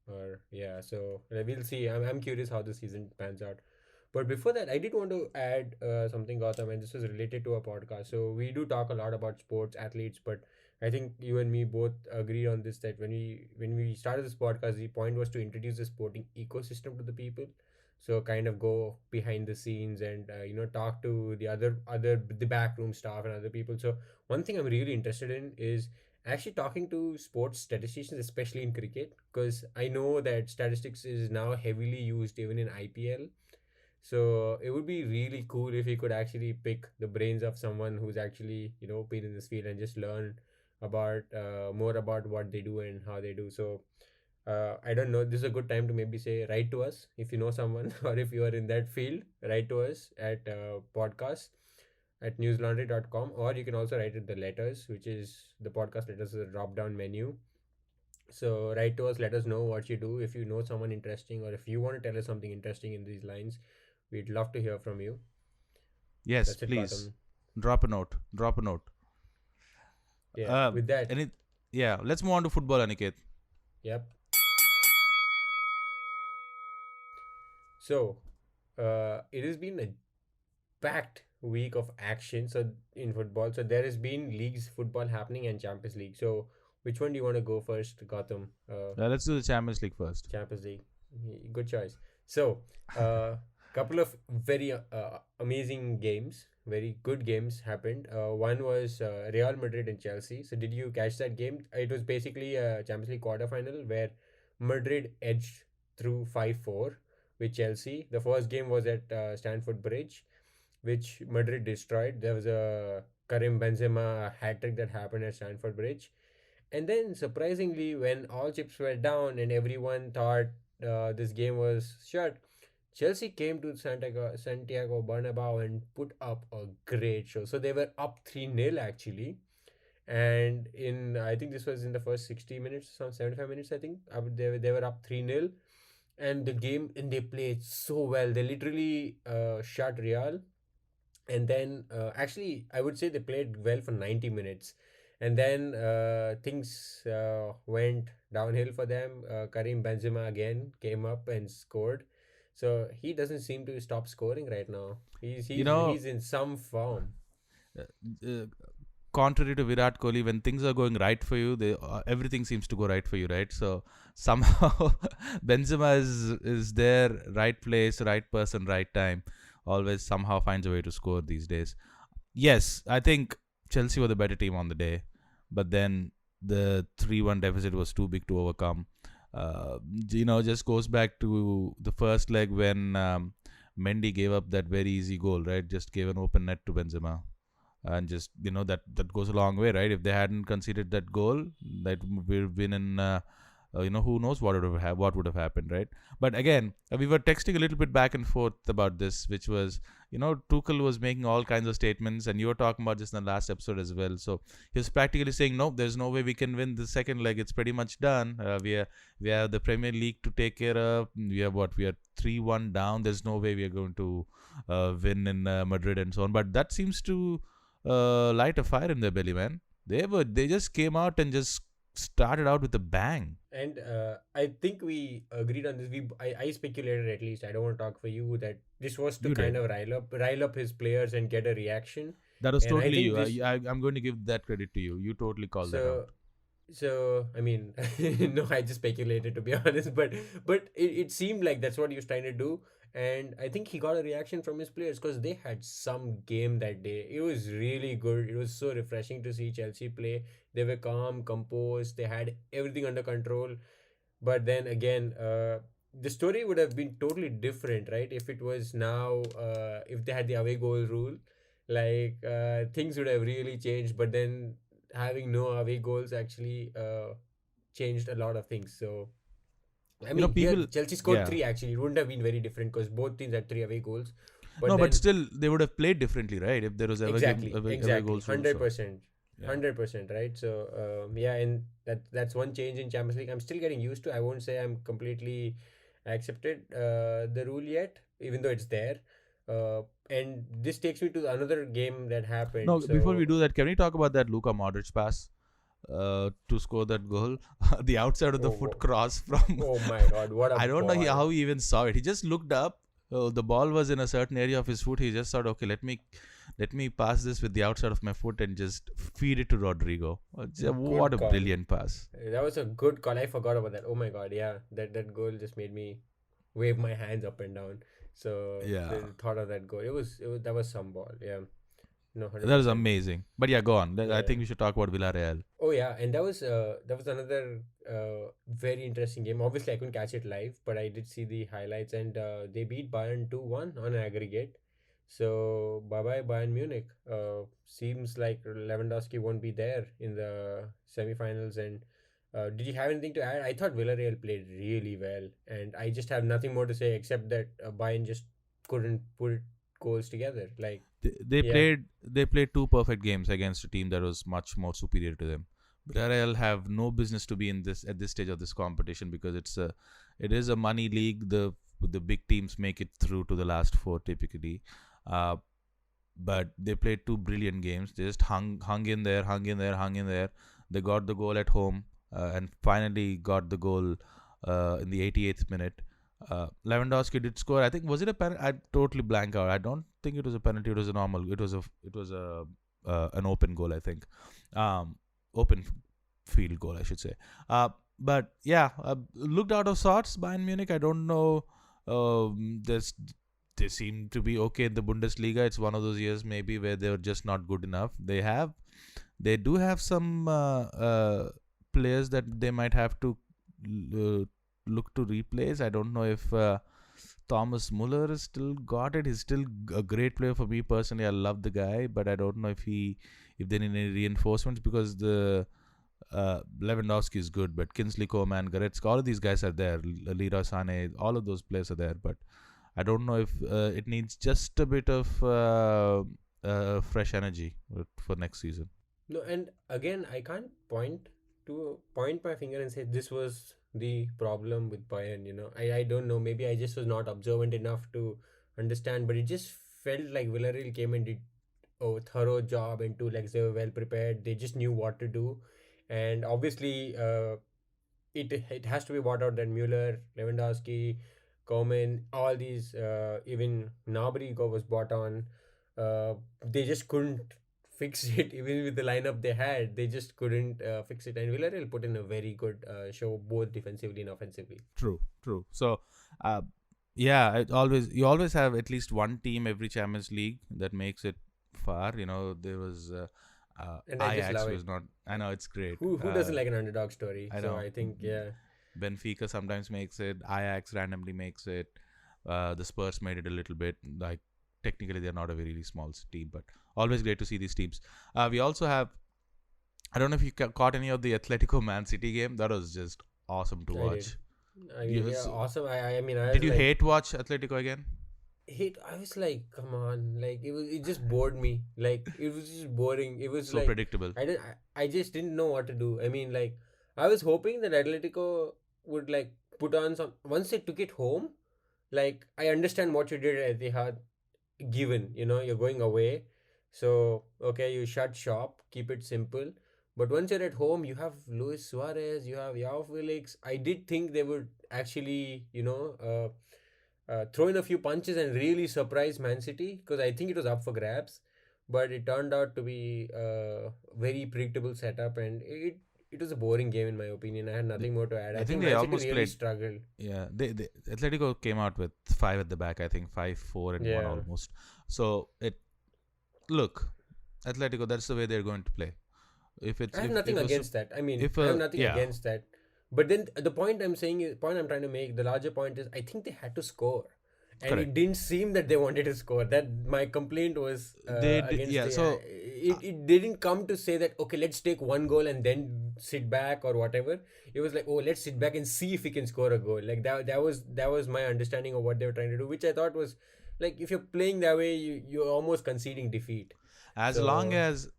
Or yeah, so we'll see. I'm curious how the season pans out. But before that, I did want to add something, Gautam, and this is related to our podcast. So we do talk a lot about sports, athletes, but I think you and me both agree on this, that when we started this podcast, the point was to introduce the sporting ecosystem to the people. So kind of go behind the scenes and talk to the backroom staff and other people. So one thing I'm really interested in is actually talking to sports statisticians, especially in cricket, because I know that statistics is now heavily used even in IPL. So it would be really cool if we could actually pick the brains of someone who's actually been in this field and just learn about more about what they do and how they do. So I don't know, this is a good time to maybe say, write to us if you know someone or if you are in that field. Write to us at podcast@newslaundry.com, or you can also write it the letters, which is the podcast letters, is a drop down menu. So write to us, let us know what you do. If you know someone interesting, or if you want to tell us something interesting in these lines, we'd love to hear from you. Yes, please. Drop a note. Yeah, with that. Let's move on to football, Aniket. Yep. So, it has been a packed week of action. So in football, so there has been leagues football happening and Champions League. So which one do you want to go first, Gautam? Let's do the Champions League first. Champions League, good choice. So, couple of very amazing games, very good games happened. One was Real Madrid and Chelsea. So did you catch that game? It was basically a Champions League quarterfinal where Madrid edged through 5-4 with Chelsea. The first game was at Stamford Bridge, which Madrid destroyed. There was a Karim Benzema hat-trick that happened at Stamford Bridge. And then surprisingly, when all chips were down and everyone thought this game was shut, Chelsea came to Santiago Bernabeu and put up a great show. So they were up 3-0 actually. And I think this was in the first 60 minutes, some 75 minutes, I think. They were up 3-0. And they played so well. They literally shut Real. And then actually, I would say they played well for 90 minutes. And then things went downhill for them. Karim Benzema again came up and scored. So he doesn't seem to stop scoring right now. He's in some form. Contrary to Virat Kohli, when things are going right for you, everything seems to go right for you, right? So somehow Benzema is there, right place, right person, right time. Always somehow finds a way to score these days. Yes, I think Chelsea were the better team on the day, but then the 3-1 deficit was too big to overcome. Just goes back to the first leg when Mendy gave up that very easy goal, right? Just gave an open net to Benzema. And just, that goes a long way, right? If they hadn't conceded that goal, that we've been in who knows what would have happened, right? But again, we were texting a little bit back and forth about this, which was, Tuchel was making all kinds of statements, and you were talking about this in the last episode as well. So he was practically saying, no, there's no way we can win the second leg. It's pretty much done. We have the Premier League to take care of. We are 3-1 down. There's no way we are going to win in Madrid and so on. But that seems to light a fire in their belly, man. They just came out and just started out with a bang. And I think we agreed on this. I speculated, at least, I don't want to talk for you, that this was to of rile up his players and get a reaction. That was totally you. I'm going to give that credit to you. You totally called that out. So I mean, no, I just speculated, to be honest, but it seemed like that's what he was trying to do, and I think he got a reaction from his players because they had some game that day. It was really good. It was so refreshing to see Chelsea play. They were calm, composed. They had everything under control. But then again, the story would have been totally different, right? If it was now, if they had the away goal rule, like things would have really changed. But then having no away goals actually changed a lot of things. So I mean, Chelsea scored 3 actually. It wouldn't have been very different because both teams had 3 away goals. But still they would have played differently, right? If there was away goals. 100%. 100%, right? So and that's one change in Champions League I'm still getting used to. I won't say I'm completely accepted the rule yet, even though it's there. And this takes me to another game that happened. No, before we do that, can we talk about that Luka Modric pass to score that goal? The outside of the foot cross from... Oh my God, what a I don't know how he even saw it. He just looked up. The ball was in a certain area of his foot. He just thought, okay, let me pass this with the outside of my foot and just feed it to Rodrigo. What a brilliant pass. That was a good call. I forgot about that. Oh my God, yeah. That goal just made me wave my hands up and down. So the thought of that goal, that was some ball. Yeah. No, 100%. That was amazing. But yeah, go on. I think we should talk about Villarreal. Oh yeah, and that was another very interesting game. Obviously, I couldn't catch it live, but I did see the highlights, and they beat Bayern 2-1 on aggregate. So bye Bayern Munich. Seems like Lewandowski won't be there in the semifinals. And did you have anything to add? I thought Villarreal played really well, and I just have nothing more to say except that Bayern just couldn't put goals together. Like they played 2 perfect games against a team that was much more superior to them. Villarreal have no business to be at this stage of this competition because it is a money league. The big teams make it through to the last 4 typically. But they played 2 brilliant games. They just hung in there. They got the goal at home and finally got the goal in the 88th minute. Lewandowski did score. I think, was it a penalty? I totally blank out. I don't think it was a penalty. It was a normal. It was an open goal, I think. Open field goal, I should say. But yeah, looked out of sorts. Bayern Munich. I don't know. They seem to be okay in the Bundesliga. It's one of those years maybe where they're just not good enough. They do have some players that they might have to look to replace. I don't know if Thomas Muller has still got it. He's still a great player for me personally. I love the guy, but I don't know if they need any reinforcements because the Lewandowski is good, but Kingsley Coman, Goretzka, all of these guys are there. Leroy Sané, all of those players are there, but I don't know if it needs just a bit of fresh energy for next season. No, and again, I can't point my finger and say this was the problem with Bayern. I don't know. Maybe I just was not observant enough to understand, but it just felt like Villarreal came and did a thorough job in 2 legs. They were well prepared. They just knew what to do, and obviously, it has to be bought out that Müller, Lewandowski, Coman, all these, even Gnabry was bought on. They just couldn't fix it. Even with the lineup they had, they just couldn't fix it. And Villarreal put in a very good show, both defensively and offensively. True. So, you always have at least one team every Champions League that makes it far. There was and Ajax was not. I know, it's great. Who doesn't like an underdog story? I think Benfica sometimes makes it. Ajax randomly makes it. The Spurs made it a little bit. Like, technically, they're not a really small team, but always great to see these teams. We also have, I don't know if you caught any of the Atletico Man City game. That was just awesome to I watch. did. I mean, yeah, awesome. I mean, I Did was you like, hate watch Atletico again? I was like, come on, like it just bored me. Like it was just boring. It was So like predictable. I just didn't know what to do. I mean, like I was hoping that Atletico would like put on some once they took it home. Like I understand what you did at Etihad, given you're going away, so okay, you shut shop, keep it simple. But once you're at home, you have Luis Suarez, you have Yao Felix. I did think they would actually throw in a few punches and really surprise Man City, because I think it was up for grabs, but it turned out to be a very predictable setup, and it was a boring game in my opinion. I had nothing more to add. I think they Man City almost really played. struggled. Yeah, they Atletico came out with 5 at the back. I think 5-4 and 1 Yeah. almost. So look, Atletico. That's the way they're going to play. If it's I have if, nothing if a against that. I mean, if I a- have nothing yeah. against that. But then the point I'm trying to make, the larger point is, I think they had to score, and Correct. it didn't seem that they wanted to score. That my complaint was They did- against. yeah, so, It didn't come to say that okay, let's take one goal and then sit back or whatever. It was like, oh, let's sit back and see if we can score a goal. Like that was my understanding of what they were trying to do, which I thought was like, if you're playing that way, you're almost conceding defeat. as So- long as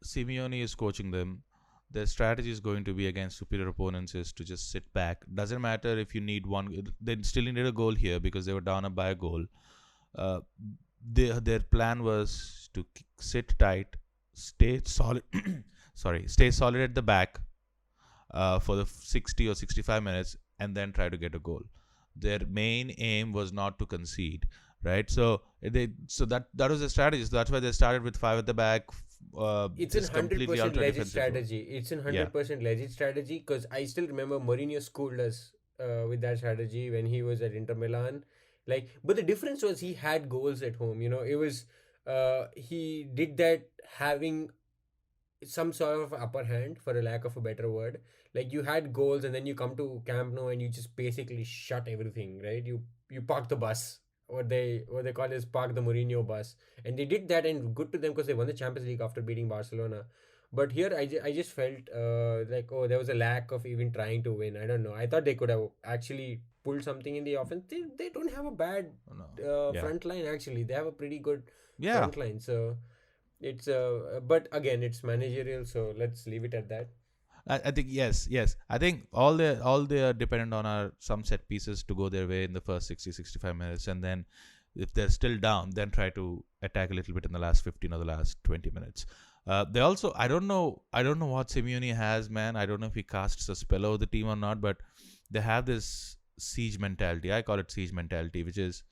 Simeone is coaching them, their strategy is going to be against superior opponents is to just sit back. Doesn't matter if you need one. They still needed a goal here because they were down by a goal. Their plan was to sit tight, stay solid. Stay solid at the back for the 60 or 65 minutes, and then try to get a goal. Their main aim was not to concede, right? So that was the strategy. So that's why they started with 5 at the back. It's just a completely 100% ultra legit defensive. strategy. It's a 100% legit strategy, because I still remember Mourinho schooled us with that strategy when he was at Inter Milan. Like, but the difference was he had goals at home. It was he did that having some sort of upper hand, for a lack of a better word. Like, you had goals, and then you come to Camp Nou and you just basically shut everything, right? You park the bus. What they call is park the Mourinho bus, and they did that, and good to them, because they won the Champions League after beating Barcelona. But here, I just felt like, oh, there was a lack of even trying to win. I don't know. I thought they could have actually pulled something in the offense. They don't have a bad No. Yeah. front line, actually. They have a pretty good Yeah. front line. So it's but again, it's managerial, so let's leave it at that. I think yes. I think all they are dependent on are some set pieces to go their way in the first 60-65 minutes, and then if they're still down, then try to attack a little bit in the last 15 or the last 20 minutes. They also, I don't know what Simeone has, man. I don't know if he casts a spell over the team or not, but they have this siege mentality. I call it siege mentality, which is,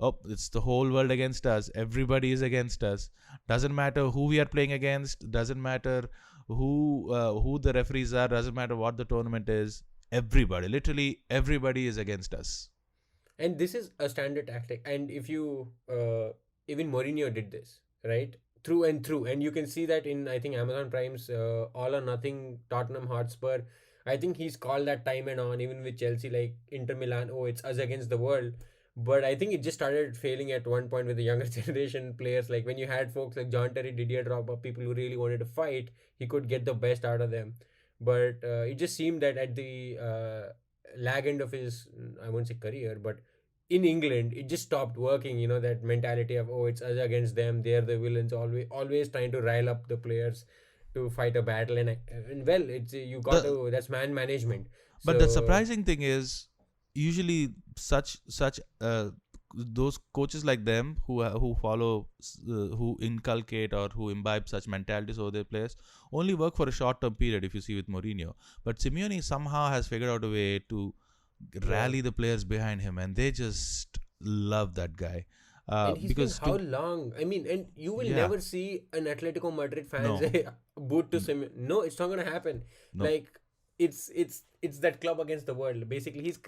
oh, it's the whole world against us. Everybody is against us. Doesn't matter who we are playing against. Doesn't matter who the referees are. Doesn't matter what the tournament is. Everybody, literally everybody, is against us. And this is a standard tactic. And if you even Mourinho did this, right, through and through, and you can see that in, I think, Amazon Prime's All or Nothing Tottenham Hotspur. I think he's called that time and on, even with Chelsea, like Inter Milan. Oh, it's us against the world. But I think it just started failing at one point with the younger generation players. Like, when you had folks like John Terry, Didier Drogba, people who really wanted to fight, he could get the best out of them. But it just seemed that at the lag end of his, I won't say career, but in England, it just stopped working. That mentality of, oh, it's us against them, they're the villains, always trying to rile up the players to fight a battle. And well, it's you got to, that's man management. But the surprising thing is, usually such those coaches like them who follow who inculcate or who imbibe such mentalities over their players only work for a short-term period, if you see with Mourinho. But Simeone somehow has figured out a way to rally the players behind him, and they just love that guy. And he's been how long? I mean, and you will never see an Atletico Madrid fan say boot to Simeone. No, it's not gonna happen. No. Like, it's that club against the world. Basically, he's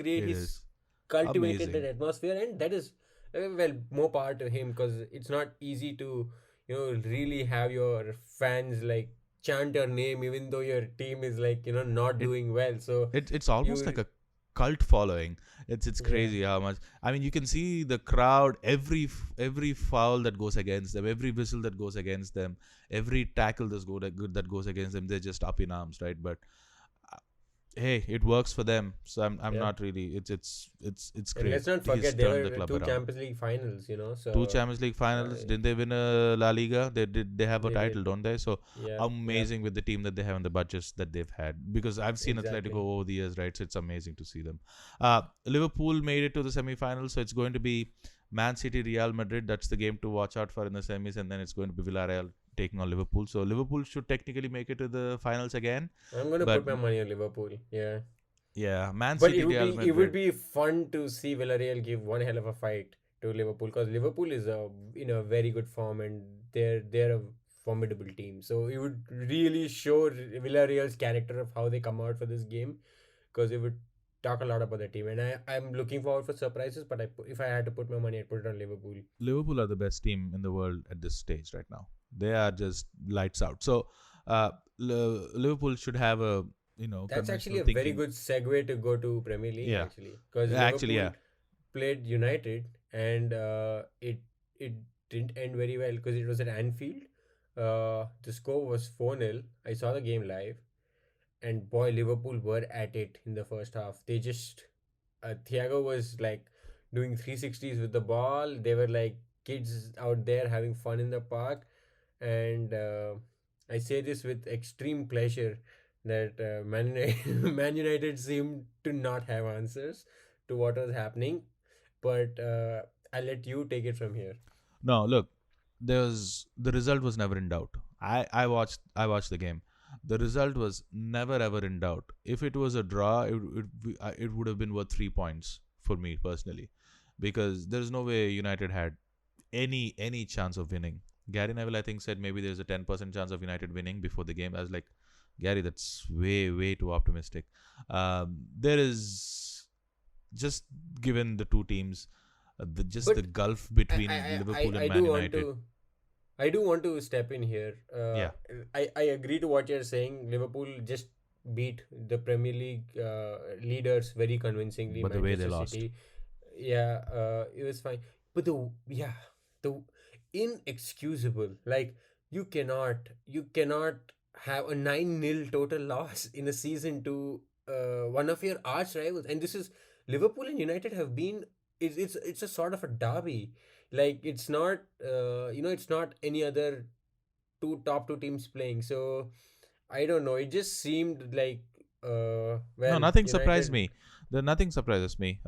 cultivated that atmosphere, and that is well, more power to him, because it's not easy to really have your fans like chant your name even though your team is like not doing well. So it's almost like a cult following. It's crazy how much. I mean, you can see the crowd, every foul that goes against them, every whistle that goes against them, every tackle that goes against them, they're just up in arms, right? But hey, it works for them. So I'm Yeah. not really. It's And great. let's not He's forget, they turned the were club two around. Champions League finals, so 2 Champions League finals. Didn't they win a La Liga? They did. They have a they title, did. don't they? So Yeah, yeah, amazing with the team that they have and the budgets that they've had. Because I've seen exactly. Atletico over the years, right? So it's amazing to see them. Liverpool made it to the semi-finals, so it's going to be Man City, Real Madrid. That's the game to watch out for in the semis, and then it's going to be Villarreal taking on Liverpool. So Liverpool should technically make it to the finals again. I'm gonna But put my money on Liverpool. Yeah. yeah, Man But City, Real it would Madrid. be fun to see Villarreal give one hell of a fight to Liverpool, because Liverpool is in a very good form, and they're a formidable team. So it would really show Villarreal's character of how they come out for this game, because it would talk a lot about the team. And I'm looking forward for surprises. But if I had to put my money, I'd put it on Liverpool. Liverpool are the best team in the world at this stage right now. They are just lights out. So Liverpool should have a That's actually a conventional very thinking. good segue to go to Premier League, Yeah. actually, because Actually, yeah. played United, and it didn't end very well because it was at Anfield. The score was 4-0. I saw the game live, and boy, Liverpool were at it in the first half. They just Thiago was like doing 360s with the ball. They were like kids out there having fun in the park, and I say this with extreme pleasure that Man United seemed to not have answers to what was happening. But I'll let you take it from here. No, look, the result was never in doubt. I watched the game. The result was never ever in doubt. If it was a draw, it would have been worth 3 points for me personally, because there's no way United had any chance of winning. Gary Neville, I think, said maybe there's a 10% chance of United winning before the game. I was like, Gary, that's way too optimistic. There is, just given the two teams, But the gulf between Liverpool and Man United. I do want to step in here. Yeah. I agree to what you're saying. Liverpool just beat the Premier League leaders very convincingly. But the way they Manchester City. Yeah, it was fine. But the inexcusable. Like, you cannot have a 9-0 total loss in a season to one of your arch rivals. And this is Liverpool and United have been. It's a sort of a derby. Like, it's not it's not any other top two teams playing. So I don't know. It just seemed like No, well, nothing surprised United. me. Nothing surprises me.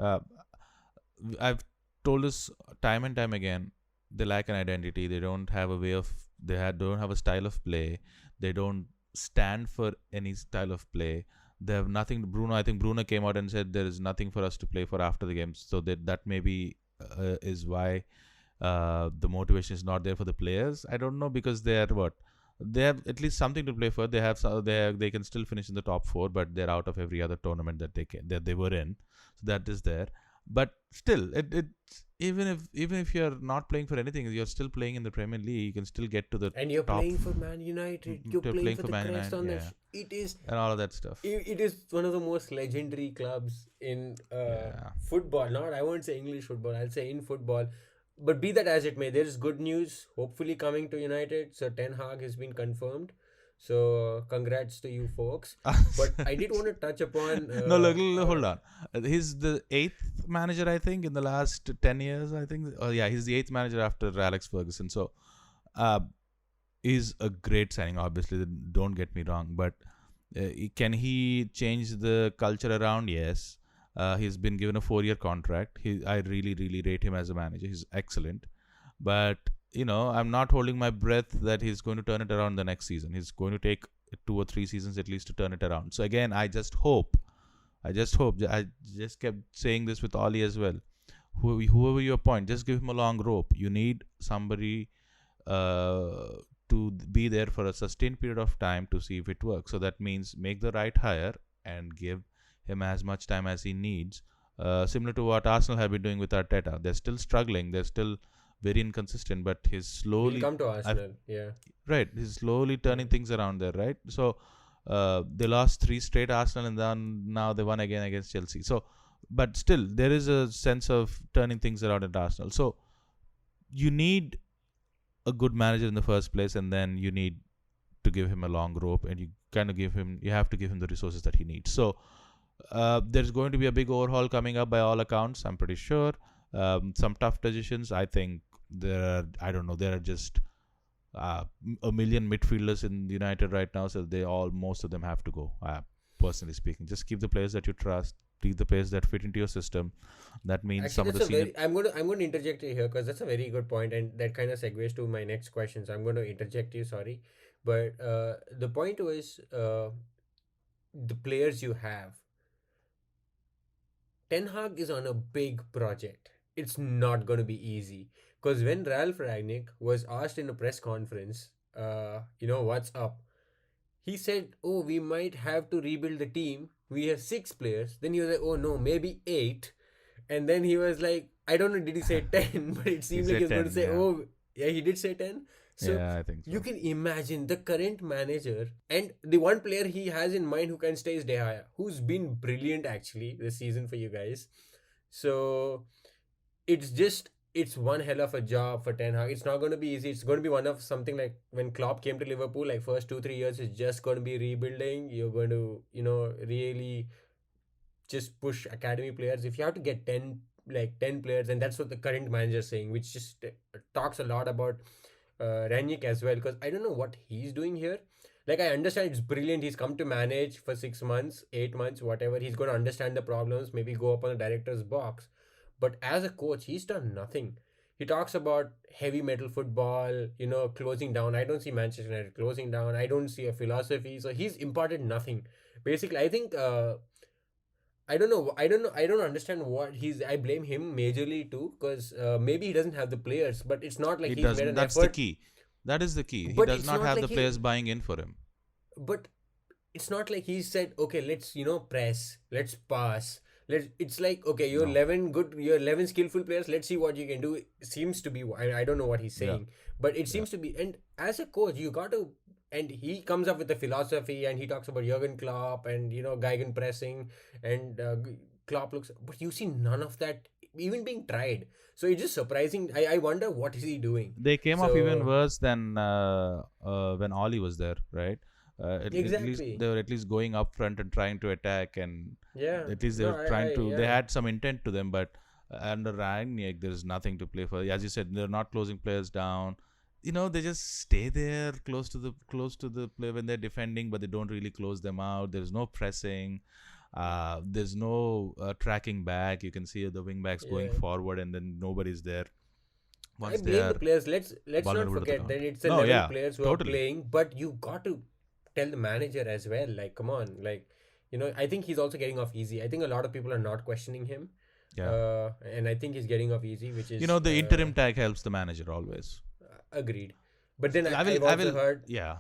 I've told this time and time again. They lack an identity. They don't have a way of. Don't have a style of play. They don't stand for any style of play. They have nothing. I think Bruno came out and said there is nothing for us to play for after the game. So that maybe is why the motivation is not there for the players. I don't know, because they are what. They have at least something to play for. They can still finish in the top 4, but they're out of every other tournament that they were in. So that is there. But still, even if you're not playing for anything, you're still playing in the Premier League. You can still get to the And you're top. playing for Man United. You're playing for the Man crest United, on yeah. It is. And all of that stuff. It is one of the most legendary clubs in Yeah. football. I won't say English football. I'll say in football. But be that as it may, there is good news hopefully coming to United. So Ten Hag has been confirmed. So congrats to you folks. But I did want to touch upon. No, look, hold on. He's the 8th manager, I think, in the last 10 years, I think. Oh, yeah, he's the 8th manager after Alex Ferguson. So he's a great signing, obviously. Don't get me wrong. But can he change the culture around? Yes. He's been given a 4-year contract. I really rate him as a manager. He's excellent. But, I'm not holding my breath that he's going to turn it around the next season. He's going to take 2 or 3 seasons at least to turn it around. So again, I just hope. I just kept saying this with Ollie as well. Whoever you appoint, just give him a long rope. You need somebody to be there for a sustained period of time to see if it works. So that means make the right hire and give him as much time as he needs. Similar to what Arsenal have been doing with Arteta. They're still struggling. They're still very inconsistent, but he's slowly... We'll come to Arsenal, yeah. Right, he's slowly turning things around there, right? So, they lost 3 straight Arsenal, and then now they won again against Chelsea. So, but still, there is a sense of turning things around at Arsenal. So, you need a good manager in the first place, and then you need to give him a long rope, and you have to give him the resources that he needs. So there's going to be a big overhaul coming up by all accounts, I'm pretty sure. Some tough decisions. I think there are just a million midfielders in United right now, so most of them have to go. Personally speaking, just keep the players that you trust, keep the players that fit into your system. That means Actually, some of the senior. I'm going to interject you here because that's a very good point, and that kind of segues to my next question. So I'm going to interject you. Sorry, but the point was the players you have. Ten Hag is on a big project. It's not going to be easy because when Ralph Rangnick was asked in a press conference, what's up? He said, "Oh, we might have to rebuild the team. We have 6 players." Then he was like, "Oh no, maybe 8." And then he was like, I don't know, did he say 10? But it seemed like he was going to say, "Oh, yeah, he did say 10." So yeah, I think so. You can imagine the current manager and the one player he has in mind who can stay is De Gea, who's been brilliant actually this season for you guys. So it's one hell of a job for Ten Hag. It's not going to be easy. It's going to be one of something like when Klopp came to Liverpool, like first 2-3 years, it's just going to be rebuilding. You're going to, really just push academy players. If you have to get 10 players, and that's what the current manager is saying, which just talks a lot about Rangnick as well, because I don't know what he's doing here. Like, I understand it's brilliant. He's come to manage for 6 months, 8 months, whatever. He's going to understand the problems, maybe go up on the director's box. But as a coach, he's done nothing. He talks about heavy metal football, closing down. I don't see Manchester United closing down. I don't see a philosophy. So he's imparted nothing. Basically, I think, I don't know. I don't understand what I blame him majorly too, because maybe he doesn't have the players, but it's not like He he's doesn't. made an That's effort. the key. That is the key. He But does it's not not have like the players buying in for him. But it's not like he said, okay, let's press, let's pass. It's like, okay, you're 11 skillful players. Let's see what you can do. It seems to be. I don't know what he's saying, but it seems to be. And as a coach, you got to. And he comes up with a philosophy, and he talks about Jurgen Klopp and Geigen pressing, and Klopp looks. But you see none of that even being tried. So it's just surprising. I wonder what is he doing. They came off even worse than when Oli was there, right? At least they were at least going up front and trying to attack, and at least they were trying to. They had some intent to them, but under Rangnick, there's nothing to play for. As you said, they're not closing players down. They just stay there close to the play when they're defending, but they don't really close them out. There's no pressing. There's no tracking back. You can see the wing backs going forward, and then nobody's there. Once I blame the players. Let's not forget that it's 11 players who are playing, but you got to tell the manager as well. Like, come on, I think he's also getting off easy. I think a lot of people are not questioning him. Yeah. And I think he's getting off easy, which is the interim tag helps the manager always. Agreed. But then I've also heard. Yeah.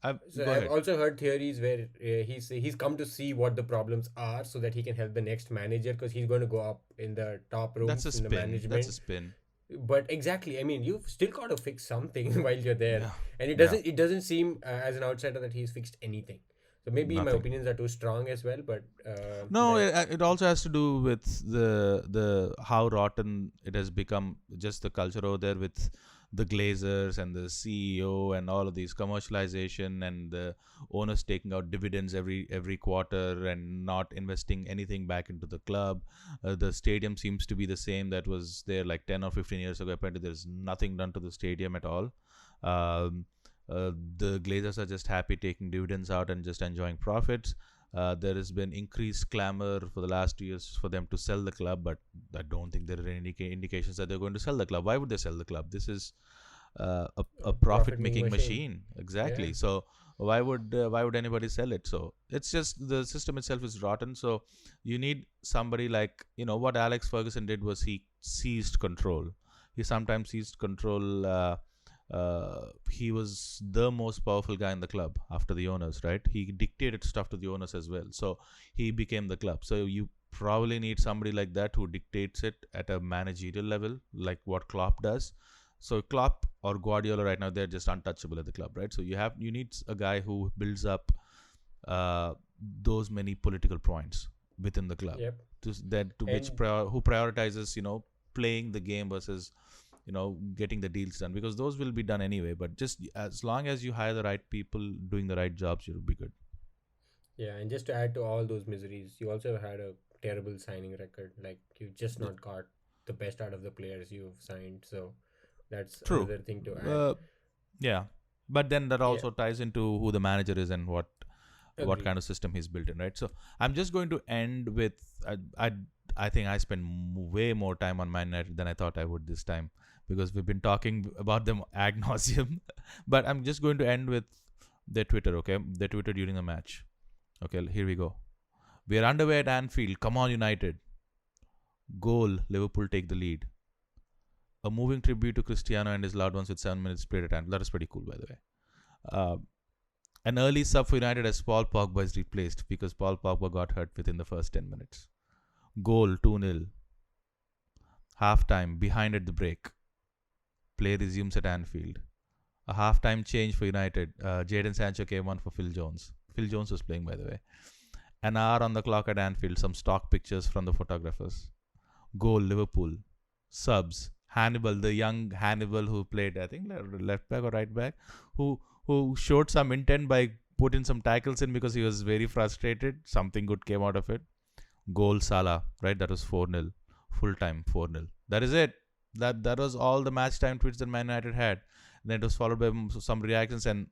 I've also heard theories where he's come to see what the problems are so that he can help the next manager, because he's going to go up in the top rooms That's a in the management. That's a spin. But exactly, I mean, you've still got to fix something while you're there, and it doesn't seem as an outsider that he's fixed anything. So maybe my opinions are too strong as well, but no, it also has to do with the how rotten it has become, just the culture over there with the Glazers and the CEO and all of these commercialization, and the owners taking out dividends every quarter and not investing anything back into the club. The stadium seems to be the same that was there like 10 or 15 years ago. Apparently there's nothing done to the stadium at all. The Glazers are just happy taking dividends out and just enjoying profits. There has been increased clamor for the last 2 years for them to sell the club, but I don't think there are any indications that they're going to sell the club. Why would they sell the club? This is a profit-making machine. Exactly. Yeah. So why would anybody sell it? So it's just the system itself is rotten. So you need somebody like, what Alex Ferguson did was he seized control. He sometimes seized control. He was the most powerful guy in the club after the owners, right? He dictated stuff to the owners as well. So he became the club. So you probably need somebody like that who dictates it at a managerial level, like what Klopp does. So Klopp or Guardiola right now, they're just untouchable at the club, right? So you need a guy who builds up those many political points within the club. Yep. Who prioritizes, playing the game versus getting the deals done, because those will be done anyway. But just as long as you hire the right people doing the right jobs, you'll be good. Yeah, and just to add to all those miseries, you also had a terrible signing record. Like you've just not got the best out of the players you've signed. So that's True. another thing to add. Yeah, but then that also Yeah. ties into who the manager is and what Agreed. kind of system he's built in, right? So I'm just going to end with I think I spent way more time on Man United than I thought I would this time, because we've been talking about them ad nauseum. But I'm just going to end with their Twitter, okay? Their Twitter during the match. Okay, here we go. We are underway at Anfield. Come on, United. Goal. Liverpool take the lead. A moving tribute to Cristiano and his loved ones with 7 minutes played at Anfield. That is pretty cool, by the way. An early sub for United as Paul Pogba is replaced because Paul Pogba got hurt within the first 10 minutes. Goal 2-0. Half-time, behind at the break. Play resumes at Anfield. A half-time change for United. Jadon Sancho came on for Phil Jones. Phil Jones was playing, by the way. An hour on the clock at Anfield. Some stock pictures from the photographers. Goal Liverpool. Subs. Hannibal, the young Hannibal who played, I think, left back or right back, who showed some intent by putting some tackles in because he was very frustrated. Something good came out of it. Goal Salah, right? That was 4-0. Full time 4-0. That is it. That was all the match time tweets that Man United had. Then it was followed by some reactions, and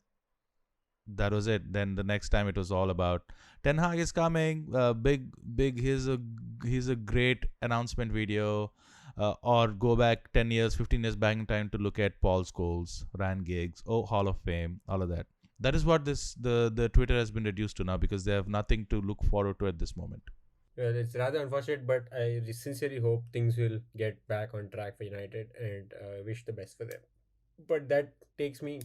that was it. Then the next time it was all about Ten Hag is coming. Big. Here's a great announcement video. Or go back 10 years, 15 years back in time to look at Paul Scholes, Ryan Giggs, Hall of Fame, all of that. That is what the Twitter has been reduced to now, because they have nothing to look forward to at this moment. Well, it's rather unfortunate, but I sincerely hope things will get back on track for United, and wish the best for them. But that takes me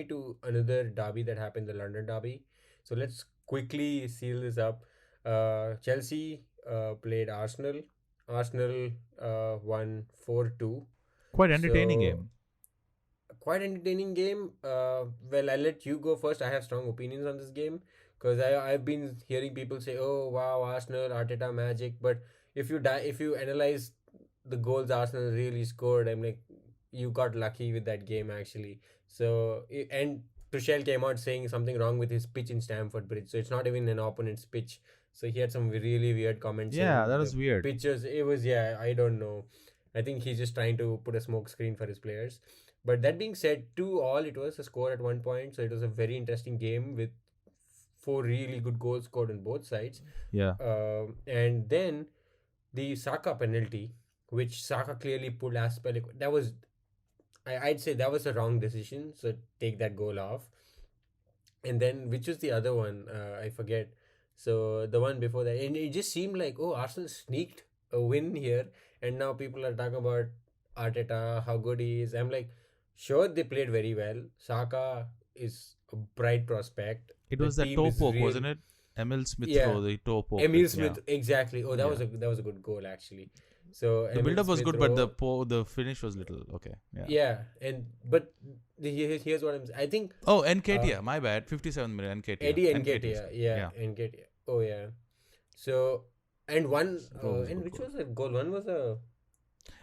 to another derby that happened, the London derby. So let's quickly seal this up. Chelsea played Arsenal. Arsenal won 4-2. Quite entertaining So, game. Quite entertaining game. Well, I'll let you go first. I have strong opinions on this game because I've been hearing people say, "Oh wow, Arsenal, Arteta magic." But if you analyze the goals Arsenal really scored, I'm like, you got lucky with that game actually. So and Tuchel came out saying something wrong with his pitch in Stamford Bridge, so it's not even an opponent's pitch. So he had some really weird comments. Yeah, saying that was the weird. Pitches, it was, yeah, I don't know. I think he's just trying to put a smoke screen for his players. But that being said, 2-2, it was a score at 1 point. So it was a very interesting game with 4 really good goals scored on both sides. Yeah. And then the Saka penalty, which Saka clearly pulled Aspilicueta. That was, I'd say that was a wrong decision. So take that goal off. And then, which was the other one? I forget. So the one before that, and it just seemed like, oh, Arsenal sneaked a win here, and now people are talking about Arteta, how good he is. I'm like, sure, they played very well. Saka is a bright prospect. It The was that team toe is poke, real. wasn't it? Emil Smith Yeah. throw, the toe poke. Emil it, Smith, exactly. Oh, that was a good goal actually. So The Emil build-up was Smith good, but row- the finish was little. Okay. Yeah. yeah, but here's what I think. Oh, Nketiah. My bad. 57 minute Nketiah. Eddie Nketiah. Nketiah, yeah, Nketiah. Oh yeah. So and one Goal was a and good which goal. was a goal. One was a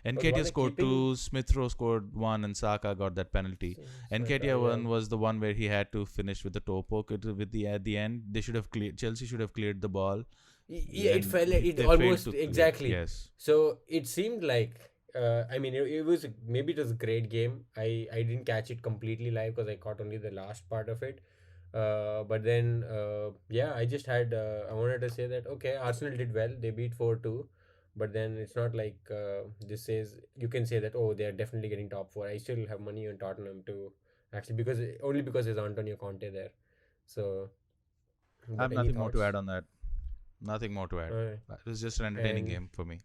Nketiah one scored keeping- 2, Smith Rowe scored 1, and Saka got that penalty. Nketiah one was the one where he had to finish with the toe poke. With the at the end, they should have cleared. Chelsea should have cleared the ball. Yeah, it and felt like it they failed almost to clear. exactly. Yes. So it seemed like I mean it was maybe it was a great game. I didn't catch it completely live because I caught only the last part of it. But then yeah, I just had I wanted to say that okay, Arsenal did well. They beat 4-2. But then it's not like this says you can say that oh they are definitely getting top 4. I still have money on Tottenham too, actually because there's Antonio Conte there. So I have but any nothing more to thoughts? add on that. Nothing more to add. Alright. It was just an entertaining And- game for me.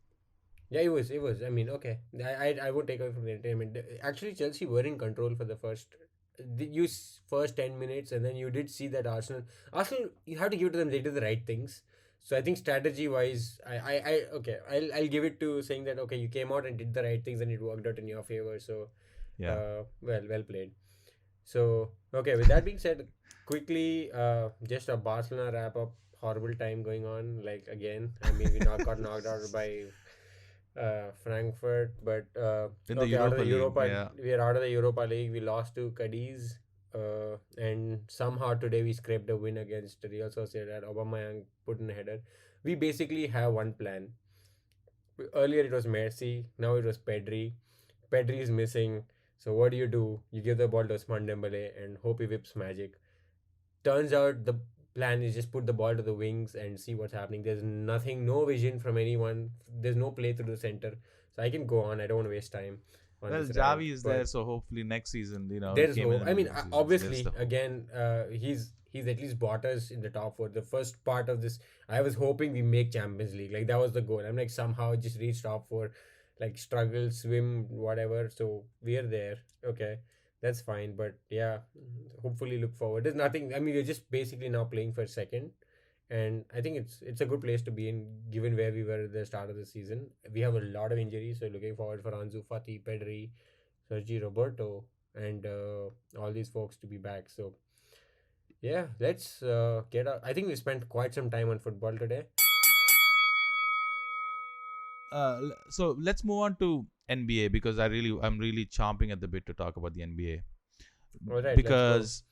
Yeah, it was. I mean, okay. I would take away from the entertainment. Actually, Chelsea were in control for the first 10 minutes, and then you did see that Arsenal, you have to give it to them. They did the right things. So I think strategy wise, I'll give it to saying that okay, you came out and did the right things, and it worked out in your favor. So Yeah. well played. So okay, with that being said, quickly, just a Barcelona wrap up. Horrible time going on. Like again, I mean, we got knocked out by Frankfurt, but In the okay, out of Europa the League, Europa, yeah. we are out of the Europa League. We lost to Cadiz, and somehow today we scraped a win against Real Sociedad. Aubameyang put in a header. We basically have one plan. Earlier it was Messi, now it was Pedri. Pedri is missing, so what do? You give the ball to Ousmane Dembele and hope he whips magic. Turns out the plan is just put the ball to the wings and see what's happening. There's nothing, no vision from anyone. There's no play through the center. So I can go on. I don't want to waste time on Well, this rant, Javi is but there, so hopefully next season, he there's came in hope. I the mean, new season, so obviously, there's the hope. again, he's at least bought us in the top four. The first part of this, I was hoping we make Champions League. Like that was the goal. I'm like somehow just reach top four, like struggle, swim, whatever. So we are there. Okay, that's fine. But yeah, hopefully look forward. There's nothing. I mean, we're just basically now playing for second, and I think it's a good place to be in, given where we were at the start of the season. We have a lot of injuries, so looking forward for Ansu Fati, Pedri, Sergi Roberto, and all these folks to be back. So yeah, let's get out. I think we spent quite some time on football today. So let's move on to NBA because I'm really chomping at the bit to talk about the NBA. All right, Because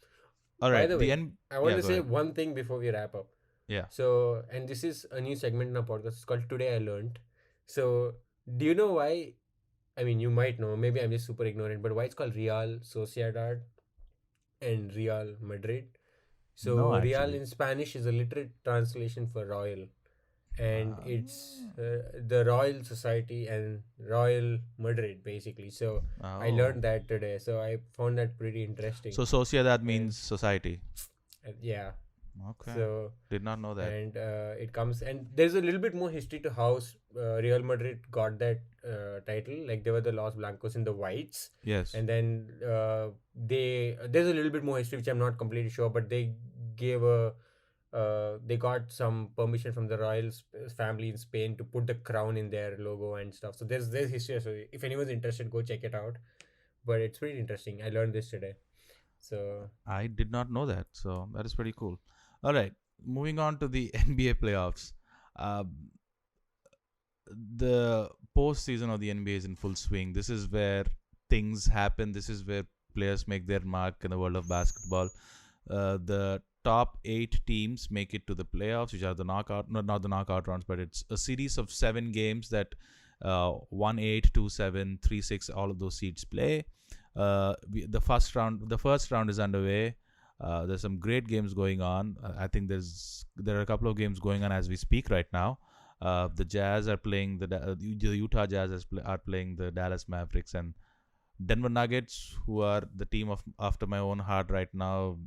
all by right, the way, I want yeah, to go say ahead. one thing before we wrap up. Yeah. So, and this is a new segment in our podcast. It's called Today I Learned. So, do you know why? I mean, you might know. Maybe I'm just super ignorant, but why it's called Real Sociedad and Real Madrid? So, No, Real actually. in Spanish is a literate translation for royal, and Ah. it's the Royal Society and Royal Madrid basically. So, I Oh. learned that today. So, I found that pretty interesting. So Sociedad means society. Yeah. Okay. So, Did not know that. and it comes, and there's a little bit more history to how Real Madrid got that title. Like they were the Los Blancos and the Whites, Yes. and then there's a little bit more history which I'm not completely sure, but they gave they got some permission from the royal family in Spain to put the crown in their logo and stuff. So there's history. So if anyone's interested, go check it out. But it's pretty interesting. I learned this today. So I did not know that. So that is pretty cool. All right. Moving on to the NBA playoffs. The postseason of the NBA is in full swing. This is where things happen. This is where players make their mark in the world of basketball. The top 8 teams make it to the playoffs, which are the knockout, not the knockout rounds, but it's a series of 7 games that 1-8, 2-7, 3-6, all of those seeds play. The first round is underway. There's some great games going on. I think there are a couple of games going on as we speak right now. The Jazz are playing the Utah Jazz are playing the Dallas Mavericks, and Denver Nuggets, who are the team after my own heart right now,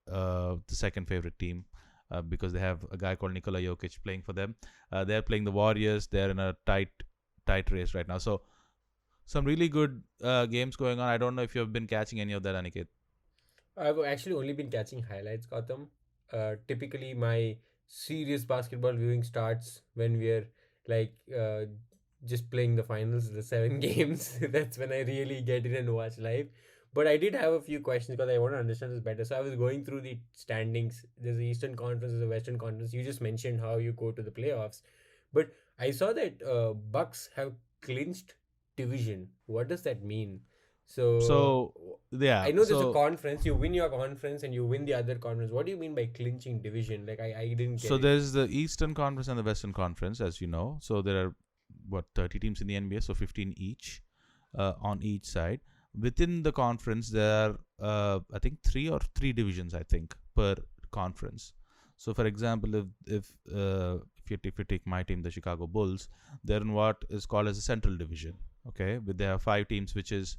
the second favorite team, because they have a guy called Nikola Jokic playing for them. They're playing the Warriors. They're in a tight race right now. So some really good games going on. I don't know if you've been catching any of that, Aniket. I've actually only been catching highlights, Gautam. Typically, my serious basketball viewing starts when we're like just playing the finals, the 7 games. That's when I really get in and watch live. But I did have a few questions because I want to understand this better. So I was going through the standings. There's the Eastern Conference, there's the Western Conference. You just mentioned how you go to the playoffs. But I saw that Bucks have clinched division. What does that mean? So yeah, I know there's a conference. You win your conference and you win the other conference. What do you mean by clinching division? Like I didn't get So it. there's the Eastern Conference and the Western Conference, as you know. So there are 30 teams in the NBA, so 15 each on each side. Within the conference, there are I think three divisions, I think, per conference. So for example, if you take my team, the Chicago Bulls, they're in what is called as a Central Division. Okay, but they have 5 teams, which is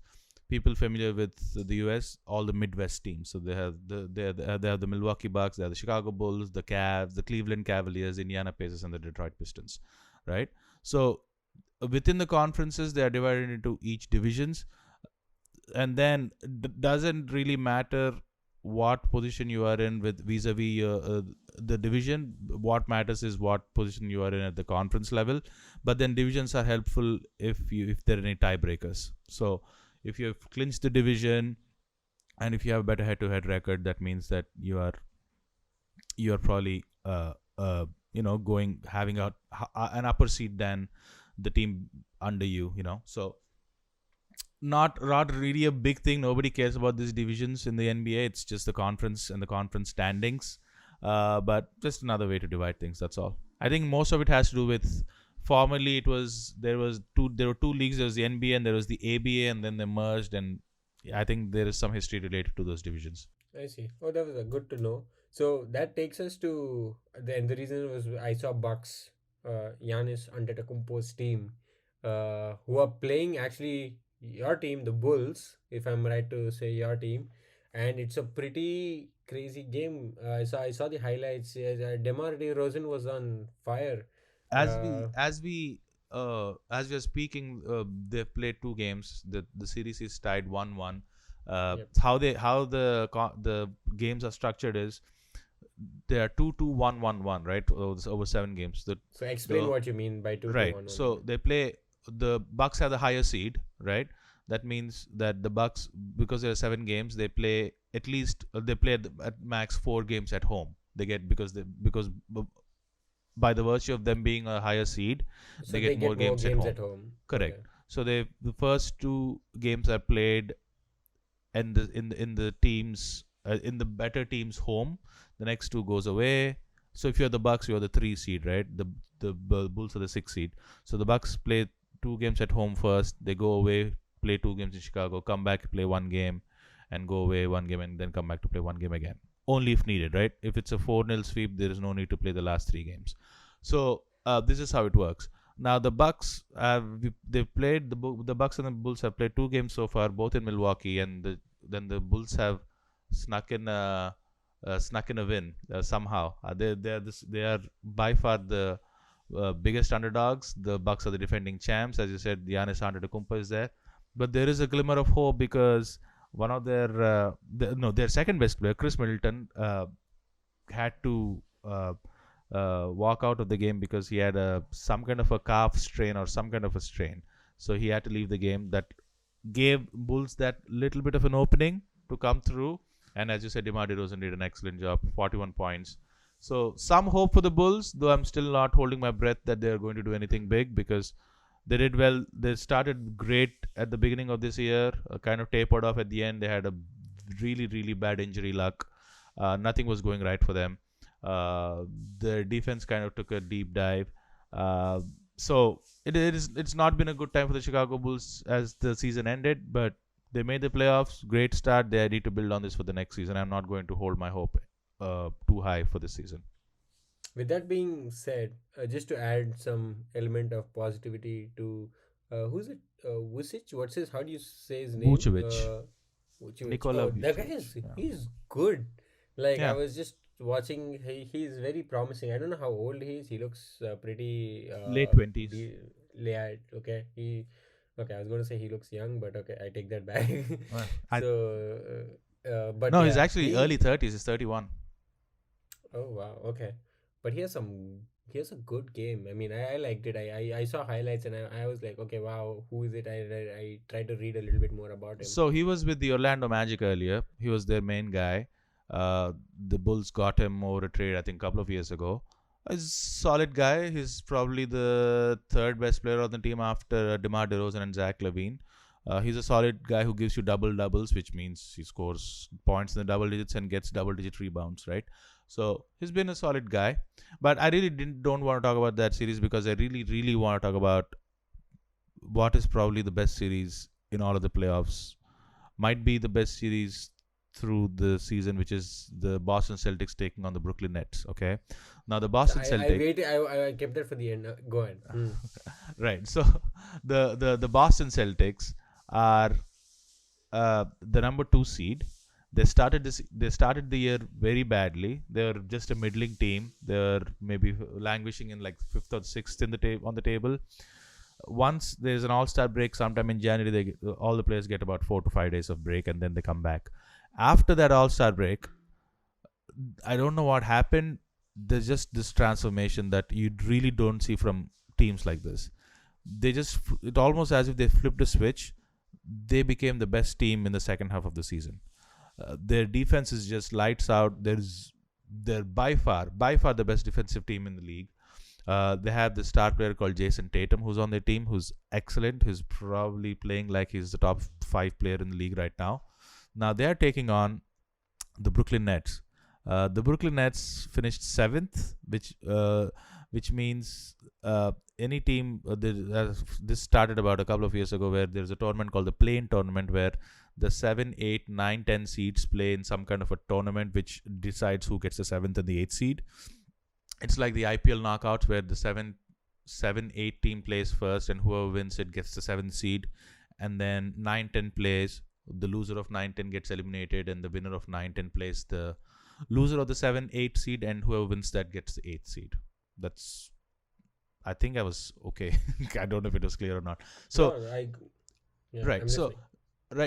people familiar with the US, all the Midwest teams. So they have the Milwaukee Bucks, they have the Chicago Bulls, the Cavs, the Cleveland Cavaliers, Indiana Pacers, and the Detroit Pistons, right? So within the conferences, they are divided into each divisions, and then doesn't really matter what position you are in with vis-a-vis the division. What matters is what position you are in at the conference level. But then divisions are helpful if there are any tiebreakers. So if you have clinched the division and if you have a better head-to-head record, that means that you are probably having an upper seed than the team under you, So not really a big thing. Nobody cares about these divisions in the NBA. It's just the conference and the conference standings. But just another way to divide things. That's all. I think most of it has to do with. Formerly, there were two leagues. There was the NBA and there was the ABA, and then they merged. And I think there is some history related to those divisions. I see. Oh, that was good to know. So that takes us to the reason was I saw Bucks, Giannis Antetokounmpo's team, who are playing actually your team, the Bulls, if I'm right to say your team, and it's a pretty crazy game. I saw the highlights. DeMar DeRozan was on fire. As we are speaking, they've played 2 games. The series is tied 1-1. Yep. How the games are structured is they are 2-2, 1-1-1, right? Over 7 games. So explain what you mean by 2-2, right. 1-1. So they play. The Bucks have the higher seed, right? That means that the Bucks, because there are 7 games, they play at max 4 games at home. They get because by the virtue of them being a higher seed, So they get more games at home. Correct. Okay. So the first 2 games are played in the teams in the better team's home. The next 2 goes away. So if you're the Bucks, you're the 3 seed, right? The Bulls are the 6 seed. So the Bucks play 2 games at home first. They go away, play 2 games in Chicago, come back, play 1 game, and go away 1 game, and then come back to play 1 game again. Only if needed, right? If it's a 4-0 sweep, there is no need to play the last 3 games. So this is how it works. Now the Bucks they've played the Bucks and the Bulls have played 2 games so far, both in Milwaukee, and then the Bulls have snuck in a win somehow. They are by far the biggest underdogs. The Bucks are the defending champs, as you said. Giannis Antetokounmpo is there, but there is a glimmer of hope because one of their second best player, Chris Middleton, had to walk out of the game because he had some kind of a calf strain or some kind of a strain. So he had to leave the game. That gave Bulls that little bit of an opening to come through. And as you said, DeMar DeRozan did an excellent job, 41 points. So some hope for the Bulls, though I'm still not holding my breath that they're going to do anything big because they did well. They started great at the beginning of this year, kind of tapered off at the end. They had a really, really bad injury luck. Nothing was going right for them. Their defense kind of took a deep dive. So it's not been a good time for the Chicago Bulls as the season ended, but they made the playoffs. Great start. They need to build on this for the next season. I'm not going to hold my hope too high for this season. With that being said, just to add some element of positivity to who's it? Vucic? What's his? How do you say his name? Vucevic. Nikola Vucevic. That guy he's good. Like Yeah. I was just watching. He's very promising. I don't know how old he is. He looks pretty Late 20s. Late. Okay. Okay. I was going to say he looks young, but okay, I take that back. But no, yeah, he's actually early 30s. He's 31. Oh wow. Okay. But he has a good game. I mean, I liked it. I saw highlights and I was like, okay, wow, who is it? I tried to read a little bit more about him. So he was with the Orlando Magic earlier. He was their main guy. The Bulls got him over a trade, I think, a couple of years ago. He's a solid guy. He's probably the 3rd best player on the team after DeMar DeRozan and Zach LaVine. He's a solid guy who gives you double-doubles, which means he scores points in the double digits and gets double-digit rebounds, right? So he's been a solid guy. But I really don't want to talk about that series because I really, really want to talk about what is probably the best series in all of the playoffs. Might be the best series through the season, which is the Boston Celtics taking on the Brooklyn Nets. Okay, now the Boston Celtics. I kept that for the end. Go ahead. Right. So the Boston Celtics are the number 2 seed. They started the year very badly. They were just a middling team. They were maybe languishing in like 5th or 6th on the table. Once there's an all-star break sometime in January, all the players get about 4 to 5 days of break and then they come back. After that all-star break, I don't know what happened. There's just this transformation that you really don't see from teams like this. It's almost as if they flipped a switch. They became the best team in the second half of the season. Their defense is just lights out. They're by far the best defensive team in the league. They have the star player called Jason Tatum, who's on their team, who's excellent, who's probably playing like he's the top 5 player in the league right now. Now they are taking on the Brooklyn Nets. The Brooklyn Nets finished 7th, which means any team. This started about a couple of years ago, where there's a tournament called the Play-in tournament, where the 7, 8, 9, 10 seeds play in some kind of a tournament which decides who gets the 7th and the 8th seed. It's like the IPL knockouts, where the 7, 8 team plays first, and whoever wins it gets the 7th seed, and then 9, 10 plays. The loser of 9, 10 gets eliminated, and the winner of 9, 10 plays the loser of the 7, 8 seed, and whoever wins that gets the 8th seed. I think I was okay. I don't know if it was clear or not. So, right.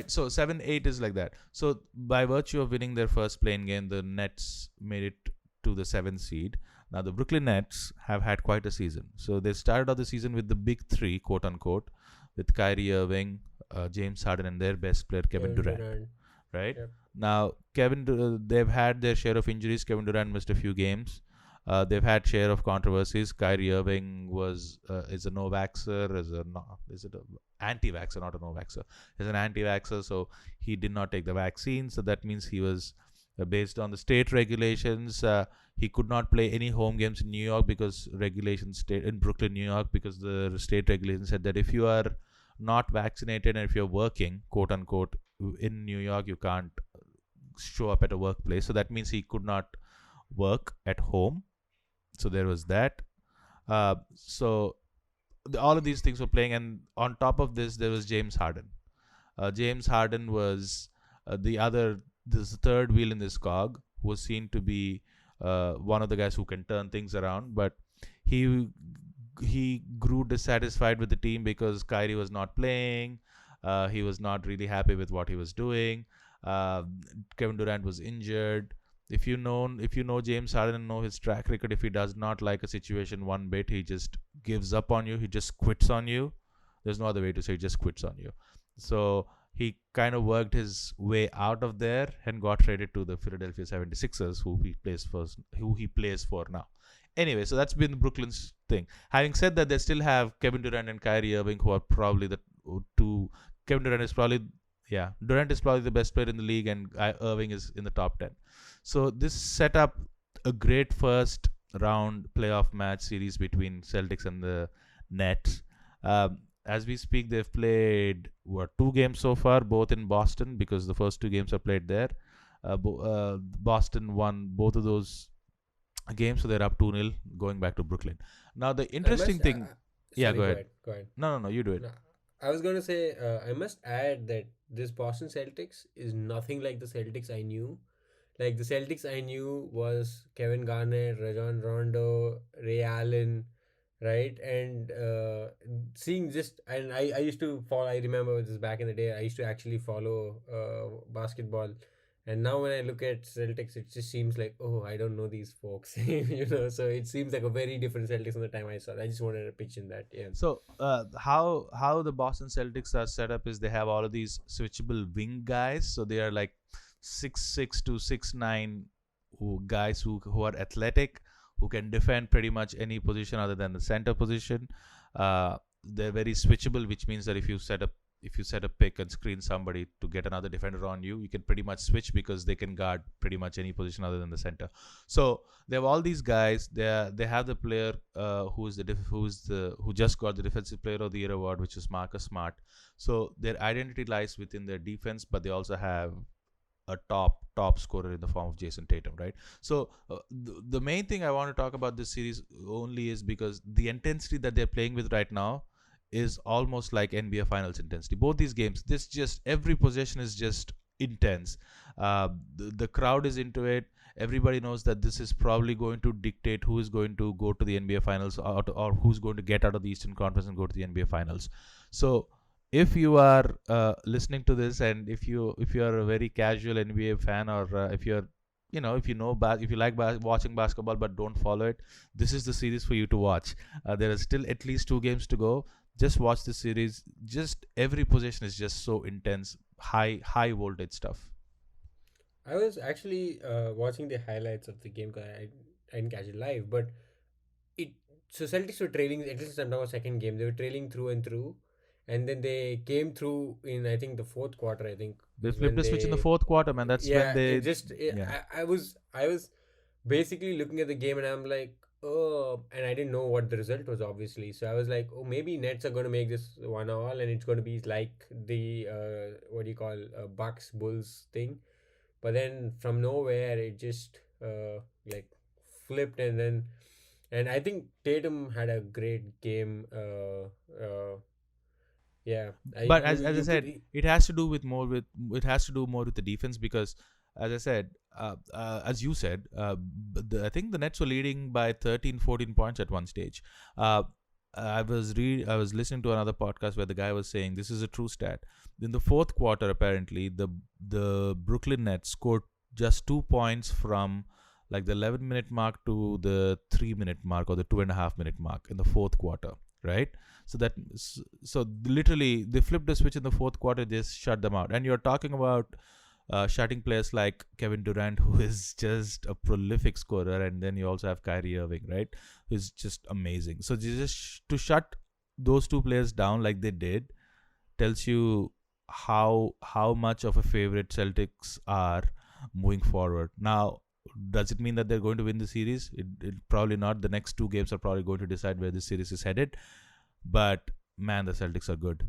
So 7, 8 is like that. So by virtue of winning their first playing game, the Nets made it to the 7th seed. Now the Brooklyn Nets have had quite a season. So they started out the season with the big three, quote unquote, with Kyrie Irving, James Harden, and their best player Kevin Durant. Right? Yep. Now they've had their share of injuries. Kevin Durant missed a few games. They've had share of controversies. Kyrie Irving is a no-vaxxer, is it an anti-vaxxer, not a no-vaxxer? He's an anti-vaxxer, so he did not take the vaccine. So that means he was, based on the state regulations, he could not play any home games in New York because in Brooklyn, New York, because the state regulations said that if you are not vaccinated and if you're working, quote unquote, in New York, you can't show up at a workplace. So that means he could not work at home. So there was that. So all of these things were playing, and on top of this, there was James Harden. James Harden was this third wheel in this cog, who was seen to be one of the guys who can turn things around, but he grew dissatisfied with the team because Kyrie was not playing. He was not really happy with what he was doing. Kevin Durant was injured. If you know James Harden and know his track record, if he does not like a situation one bit, he just gives up on you. He just quits on you. There's no other way to say, he just quits on you. So he kind of worked his way out of there and got traded to the Philadelphia 76ers, who he plays for now. Anyway, so that's been Brooklyn's thing. Having said that, they still have Kevin Durant and Kyrie Irving, who are probably the two. Durant is probably the best player in the league, and Irving is in the top 10. So this set up a great first round playoff match series between Celtics and the Nets. As we speak, they've played 2 games so far, both in Boston, because the first 2 games are played there. Boston won both of those games, so they're up 2-0 going back to Brooklyn. Now the interesting thing... Go ahead. No, you do it. No, I was going to say, I must add that this Boston Celtics is nothing like the Celtics I knew. Like, the Celtics I knew was Kevin Garnett, Rajon Rondo, Ray Allen, right? And seeing just... And I used to follow... I remember this back in the day. I used to actually follow basketball. And now when I look at Celtics, it just seems like, oh, I don't know these folks. So it seems like a very different Celtics from the time I saw it. I just wanted to pitch in that. Yeah. So how the Boston Celtics are set up is they have all of these switchable wing guys. So they are like 6'6" to 6'9" guys who are athletic, who can defend pretty much any position other than the center position. They're very switchable, which means that if you set a pick and screen somebody to get another defender on you, you can pretty much switch, because they can guard pretty much any position other than the center. So they have all these guys. They have the player who just got the Defensive Player of the Year award, which is Marcus Smart. So their identity lies within their defense, but they also have a top scorer in the form of Jason Tatum, right? So the main thing I want to talk about this series only is because the intensity that they're playing with right now is almost like NBA Finals intensity. Both these games, every possession is just intense. The crowd is into it. Everybody knows that this is probably going to dictate who is going to go to the NBA Finals, or who's going to get out of the Eastern Conference and go to the NBA Finals. So if you are listening to this, and if you are a very casual NBA fan, or if you like watching basketball but don't follow it, this is the series for you to watch. There are still at least 2 games to go. Just watch the series. Just every possession is just so intense, high voltage stuff. I was actually watching the highlights of the game because I didn't catch it live, but so Celtics were trailing at least September second game. They were trailing through and through, and then they came through in I think the fourth quarter. I think They is flipped when the switch in the they fourth quarter, man. That's when yeah. they It just yeah. I was basically looking at the game and I'm like oh, and I didn't know what the result was obviously. So I was like oh maybe Nets are going to make this 1-1 and it's going to be like the what do you call Bucks Bulls thing. But then from nowhere it just like flipped and I think Tatum had a great game. Yeah, But as I you could said, it has to do with more with it has to do more with the defense because, as I said, as you said, I think the Nets were leading by 13, 14 points at one stage. I was listening to another podcast where the guy was saying this is a true stat. In the fourth quarter, apparently, the Brooklyn Nets scored just 2 points from like the 11-minute mark to the 3-minute mark or the 2.5-minute mark in the fourth quarter, right? So literally they flipped the switch in the fourth quarter, just shut them out. And you're talking about shutting players like Kevin Durant, who is just a prolific scorer, and then you also have Kyrie Irving, right, who's just amazing. So just to shut those two players down like they did tells you how much of a favorite Celtics are moving forward. Now, does it mean that they're going to win the series? It probably not. The next two games are probably going to decide where this series is headed. But man, the Celtics are good.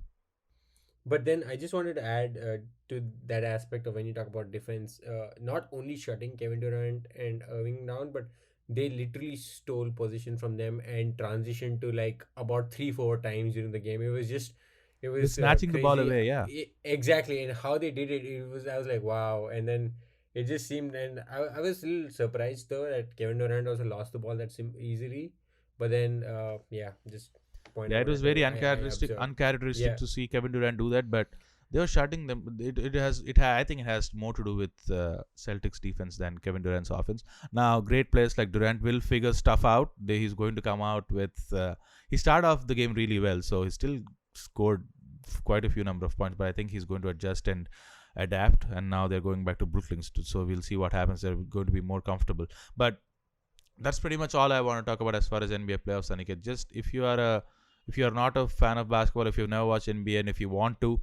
But then I just wanted to add to that aspect of when you talk about defense, not only shutting Kevin Durant and Irving down, but they literally stole position from them and transitioned to like about 3-4 times during the game. It They're was snatching the ball crazy. away, yeah. Exactly, and how they did it, I was like wow. And then it just seemed, and I was a little surprised though that Kevin Durant also lost the ball that easily. But then yeah, just point Yeah, out it was that very I observed. uncharacteristic Yeah. to see Kevin Durant do that. But they were shutting them. I think it has more to do with Celtics defense than Kevin Durant's offense. Now, great players like Durant will figure stuff out. He's going to come out with. He started off the game really well, so he still scored quite a few number of points. But I think he's going to adjust and adapt. And now they're going back to Brooklyn, so we'll see what happens. They're going to be more comfortable. But that's pretty much all I want to talk about as far as NBA playoffs, Aniket. Just if you are not a fan of basketball, if you've never watched NBA, and if you want to,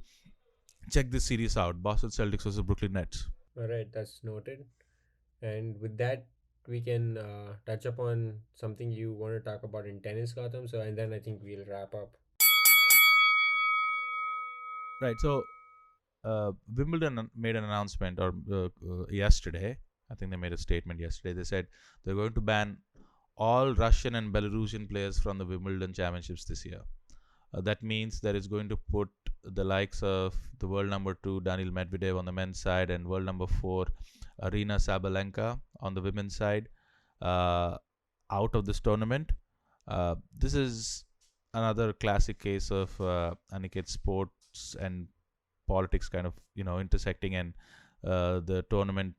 check this series out: Boston Celtics versus Brooklyn Nets. All right, that's noted. And with that, we can touch upon something you want to talk about in tennis, Gotham. So, and then I think we'll wrap up. Right. So, Wimbledon made an announcement yesterday. I think they made a statement yesterday. They said they're going to ban all Russian and Belarusian players from the Wimbledon Championships this year. That means that it's going to put the likes of the world number 2 Daniil Medvedev on the men's side and world number 4 Arina Sabalenka on the women's side out of this tournament. This is another classic case of Aniket, sports and politics kind of intersecting, and the tournament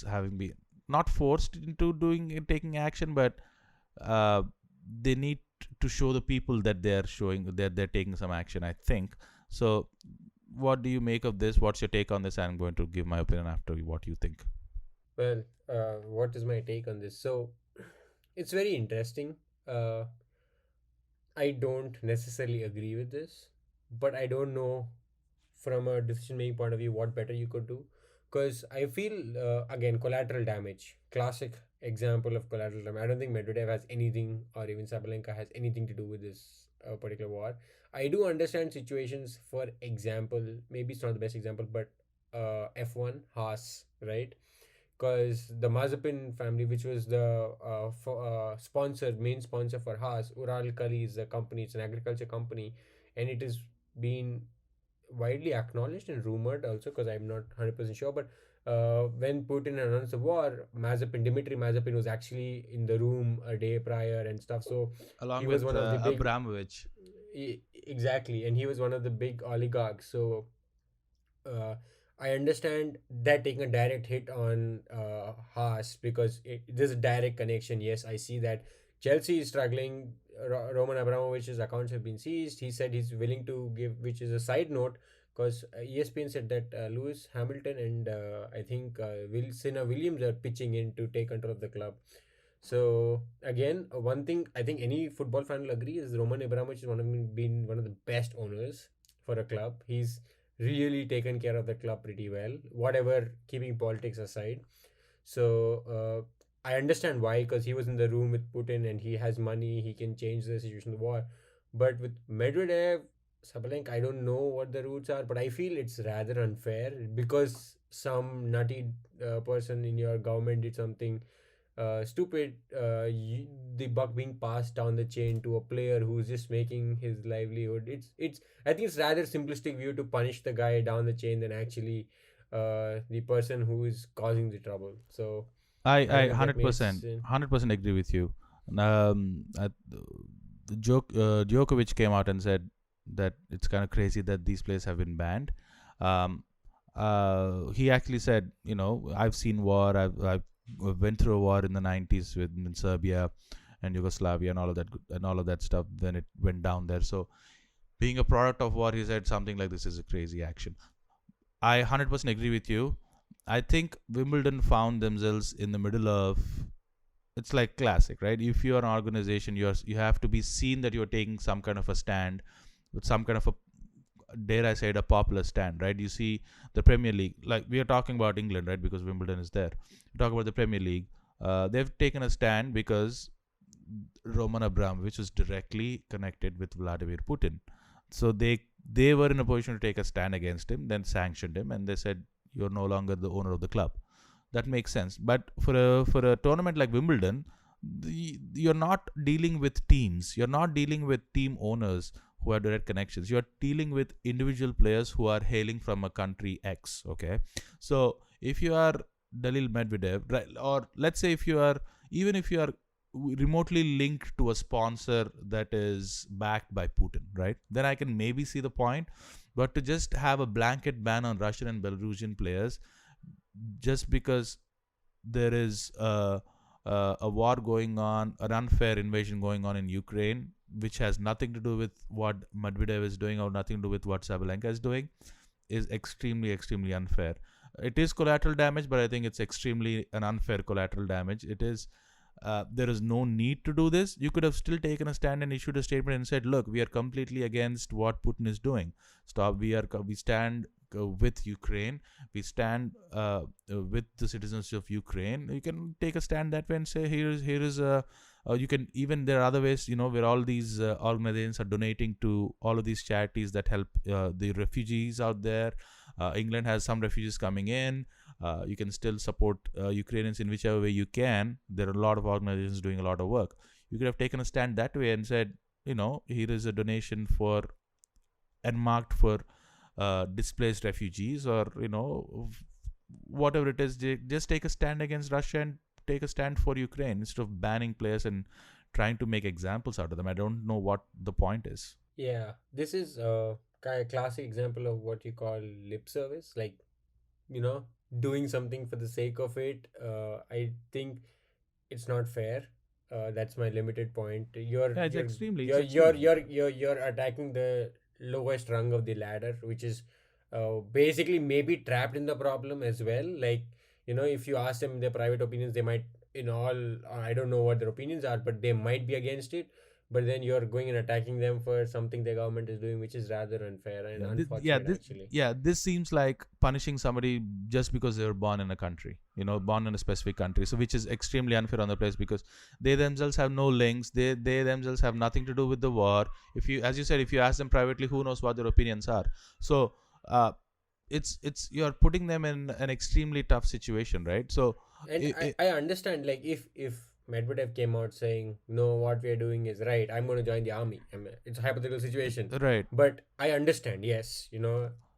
having been not forced into taking action, but they need to show the people that they're taking some action, I think. So what do you make of this? What's your take on this? I'm going to give my opinion after what you think. Well, what is my take on this? So it's very interesting. I don't necessarily agree with this, but I don't know from a decision making point of view what better you could do, because I feel again collateral damage, classic example of collateral damage. I don't think Medvedev has anything, or even Sabalenka has anything to do with this particular war. I do understand situations, for example, maybe it's not the best example, but F1 Haas, right? Because the Mazepin family, which was the main sponsor for Haas, Ural Kali is a company, it's an agriculture company, and it has been widely acknowledged and rumored also, because I'm not 100% sure, but when Putin announced the war, Dmitry Mazepin was actually in the room a day prior and stuff. So Along he with was one of the big, Abramovich. Exactly, and he was one of the big oligarchs. So I understand that taking a direct hit on Haas, because there's a direct connection. Yes, I see that Chelsea is struggling. Roman Abramovich's accounts have been seized. He said he's willing to give, which is a side note, because ESPN said that Lewis Hamilton and I think Serena Williams are pitching in to take control of the club. So again, one thing I think any football fan will agree is Roman Abramovich is been one of the best owners for a club. He's really taken care of the club pretty well, whatever keeping politics aside. So I understand why, because he was in the room with Putin and he has money, he can change the situation of the war. But with Medvedev, Sabalenka, I don't know what the roots are, but I feel it's rather unfair because some nutty person in your government did something stupid. The buck being passed down the chain to a player who's just making his livelihood. It's. I think it's rather simplistic view to punish the guy down the chain than actually the person who is causing the trouble. So I I don't know if that makes 100% sense. 100% agree with you. Djokovic came out and said that it's kind of crazy that these players have been banned. Um, he actually said, I've seen war. I've went through a war in the 90s in Serbia and Yugoslavia and all of that stuff when it went down there. So being a product of war, he said something like this is a crazy action. I 100% agree with you. I think Wimbledon found themselves in the middle of, it's like classic, right? If you're an organization, you have to be seen that you're taking some kind of a stand with some kind of a, dare I say it, a popular stand, right? You see the Premier League, like we are talking about England, right? Because Wimbledon is there. You talk about the Premier League. They've taken a stand because Roman Abramovich was directly connected with Vladimir Putin. So they were in a position to take a stand against him, then sanctioned him, and they said you're no longer the owner of the club. That makes sense. But for a tournament like Wimbledon, you're not dealing with teams. You're not dealing with team owners who have direct connections. You're dealing with individual players who are hailing from a country X. Okay, so if you are Dalil Medvedev, right, or let's say if you are remotely linked to a sponsor that is backed by Putin, right? Then I can maybe see the point. But to just have a blanket ban on Russian and Belarusian players just because there is a war going on, an unfair invasion going on in Ukraine, which has nothing to do with what Medvedev is doing or nothing to do with what Sabalenka is doing, is extremely, extremely unfair. It is collateral damage, but I think it's extremely an unfair collateral damage. It is. There is no need to do this. You could have still taken a stand and issued a statement and said, "Look, we are completely against what Putin is doing. Stop. We stand with Ukraine. We stand with the citizens of Ukraine." You can take a stand that way and say, "Here is a." You can even, there are other ways, where all these organizations are donating to all of these charities that help the refugees out there. England has some refugees coming in. You can still support Ukrainians in whichever way you can. There are a lot of organizations doing a lot of work. You could have taken a stand that way and said, here is a donation for and marked for displaced refugees, or whatever it is. Just take a stand against Russia and take a stand for Ukraine instead of banning players and trying to make examples out of them. I don't know what the point is. Yeah, this is a classic example of what you call lip service, like doing something for the sake of it. I think it's not fair. That's my limited point. It's extremely. You're attacking the lowest rung of the ladder, which is basically maybe trapped in the problem as well. Like if you ask them their private opinions, they might, I don't know what their opinions are, but they might be against it. But then you're going and attacking them for something the government is doing, which is rather unfair and unfortunate, actually. This seems like punishing somebody just because they were born in a country, born in a specific country. So which is extremely unfair on the place, because they themselves have no links. They themselves have nothing to do with the war. If you, as you said, if you ask them privately, who knows what their opinions are. So it's you're putting them in an extremely tough situation, right? So and I understand, like if Medvedev came out saying, no, what we are doing is right, I'm going to join the army. It's a hypothetical situation. Right. But I understand, yes,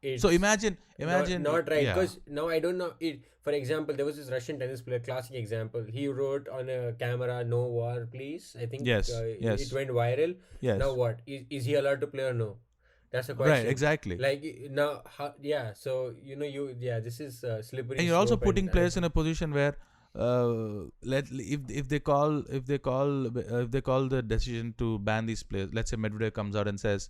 it's so imagine not right, because now I don't know it. For example, there was this Russian tennis player, classic example. He wrote on a camera, "No war, please." I think yes. It went viral. Yes. Now what? Is he allowed to play or no? That's the question. Right, exactly. Like now, so this is slippery. And you're also putting players in a position where if they call the decision to ban these players, let's say Medvedev comes out and says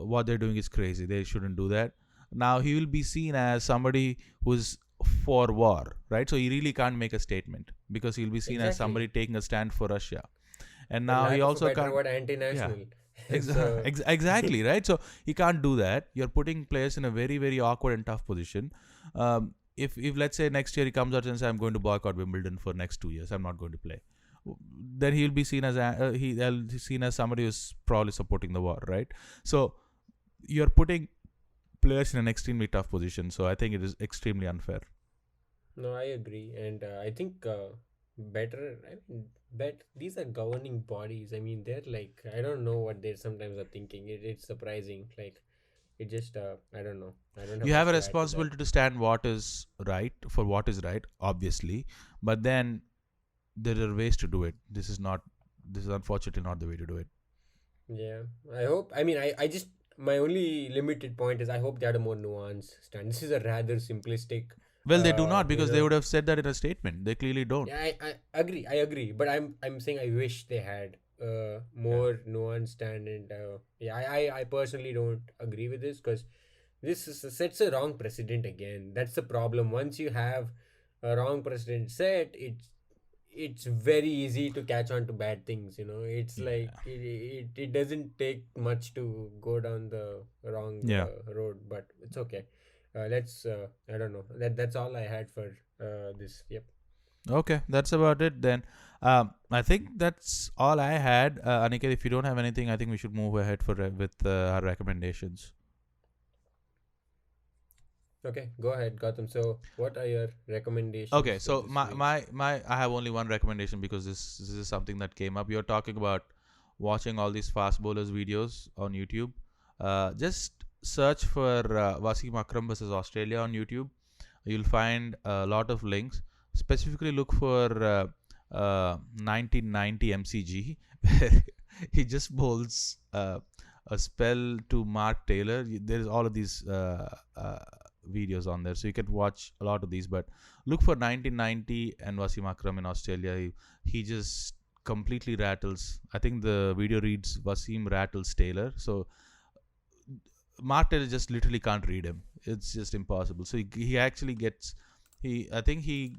what they're doing is crazy, they shouldn't do that. Now he will be seen as somebody who's for war, right? So he really can't make a statement because he'll be seen as somebody taking a stand for Russia. And now he also can't. Word, anti-national. Yeah. Exactly, right? So he can't do that. You're putting players in a very, very awkward and tough position. If let's say next year he comes out and says, I'm going to boycott Wimbledon for next 2 years, I'm not going to play, then he'll be seen as seen as somebody who's probably supporting the war, right? So you're putting players in an extremely tough position. So I think it is extremely unfair. No, I agree, and I think these are governing bodies. I mean, they're like, I don't know what they sometimes are thinking. It's surprising. Like, it just I don't know. I don't. You have a responsibility to stand what is right, obviously, but then there are ways to do it. This is unfortunately not the way to do it. Yeah, I hope. I mean, I just, my only limited point is I hope they had a more nuanced stand. This is a rather simplistic. Well, they do not, because they would have said that in a statement. They clearly don't. Yeah, I agree. But I'm saying I wish they had more nuanced stand, and I personally don't agree with this, because this sets a wrong precedent again. That's the problem. Once you have a wrong precedent set, it's very easy to catch on to bad things. It's like it doesn't take much to go down the wrong road, but it's okay. Let's I don't know, that's all I had for this. Yep. Okay, that's about it then. I think that's all I had. Aniket, if you don't have anything, I think we should move ahead with our recommendations. Okay, go ahead, Gautam. So what are your recommendations? Okay, so my I have only one recommendation, because this is something that came up. You're talking about watching all these fast bowlers videos on YouTube. Just search for Wasim Akram versus Australia on YouTube. You'll find a lot of links. Specifically look for 1990 MCG, where he just bowls a spell to Mark Taylor. There's all of these videos on there, so you can watch a lot of these. But look for 1990 and Wasim Akram in Australia. He just completely rattles. I think the video reads Wasim rattles Taylor. So Mark Taylor just literally can't read him. It's just impossible. So he actually gets, I think he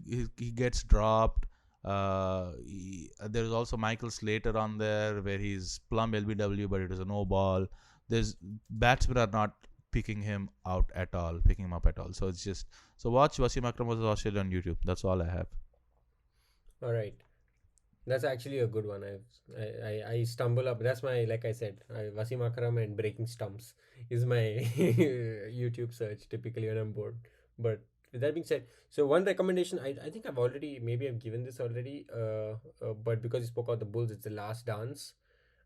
gets dropped. There's also Michael Slater on there, where he's plumb LBW, but it is a no ball. There's batsmen are not picking him up at all. So it's just, so watch Wasim Akram versus Australia on YouTube. That's all I have. All right. That's actually a good one. I stumble up. That's my, like I said, Wasim Akram and breaking stumps is my YouTube search typically when I'm bored. But with that being said, so one recommendation, I think I've given this already, but because you spoke about the Bulls, it's The Last Dance.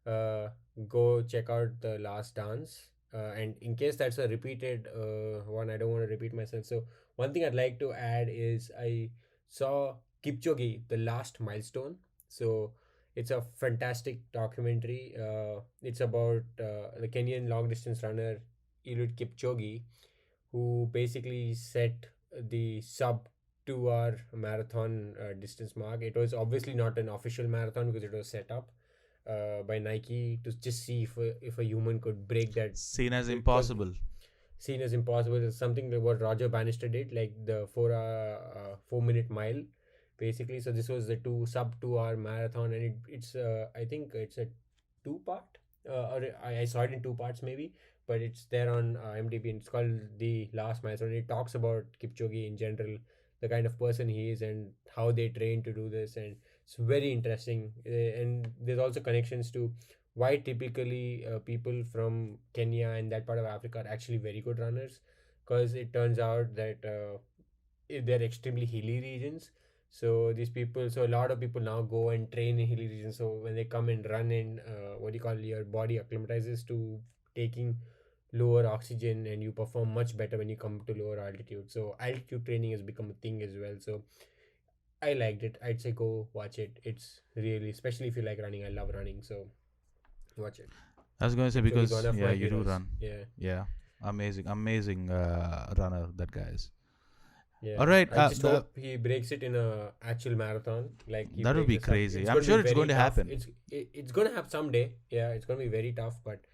Go check out The Last Dance. And in case that's a repeated one, I don't want to repeat myself. So one thing I'd like to add is I saw Kipchoge, The Last Milestone. So it's a fantastic documentary. It's about the Kenyan long distance runner Eliud Kipchoge, who basically set the sub 2-hour marathon distance mark. It was obviously not an official marathon because it was set up by Nike to just see if a human could break that. Seen as impossible. It's something like what Roger Bannister did, like the 4-minute mile. Basically, so this was the sub 2-hour marathon, and it's I think it's a 2-part, or I saw it in 2 parts maybe, but it's there on IMDb, and it's called The Last Milestone. It talks about Kipchoge in general, the kind of person he is, and how they train to do this, and it's very interesting. And there's also connections to why typically people from Kenya and that part of Africa are actually very good runners, because it turns out that they're extremely hilly regions. So a lot of people now go and train in hilly regions. So when they come and run in, your body acclimatizes to taking lower oxygen, and you perform much better when you come to lower altitude. So altitude training has become a thing as well. So I liked it. I'd say go watch it. It's really, especially if you like running. I love running, so watch it. I was going to say, because you do run. Yeah. Amazing runner that guy is. Yeah. All right. I just hope he breaks it in a actual marathon. Like that would be crazy. I'm sure it's going to happen. It's going to happen someday. Yeah, it's going to be very tough, but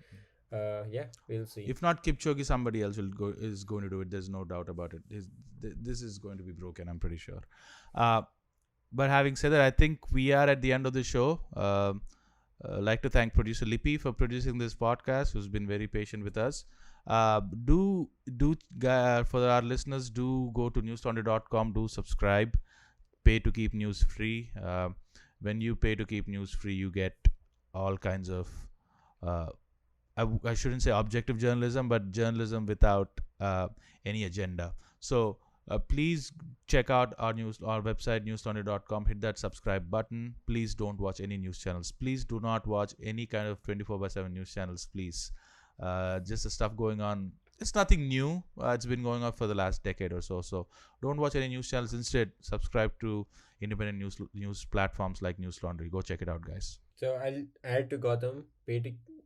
Yeah, we'll see. If not Kipchoge, somebody else is going to do it. There's no doubt about it. This is going to be broken, I'm pretty sure. But having said that, I think we are at the end of the show. Like to thank producer Lippy for producing this podcast, who's been very patient with us. For our listeners, do go to newslaundry.com, do subscribe, pay to keep news free. When you pay to keep news free, you get all kinds of I shouldn't say objective journalism, but journalism without any agenda. So please check out our website, newslaundry.com. Hit that subscribe button. Please don't watch any news channels. Please do not watch any kind of 24/7 news channels, please. Just the stuff going on. It's nothing new. It's been going on for the last decade or so. So don't watch any news channels. Instead, subscribe to independent news platforms like News Laundry. Go check it out, guys. So I'll add to Gautam,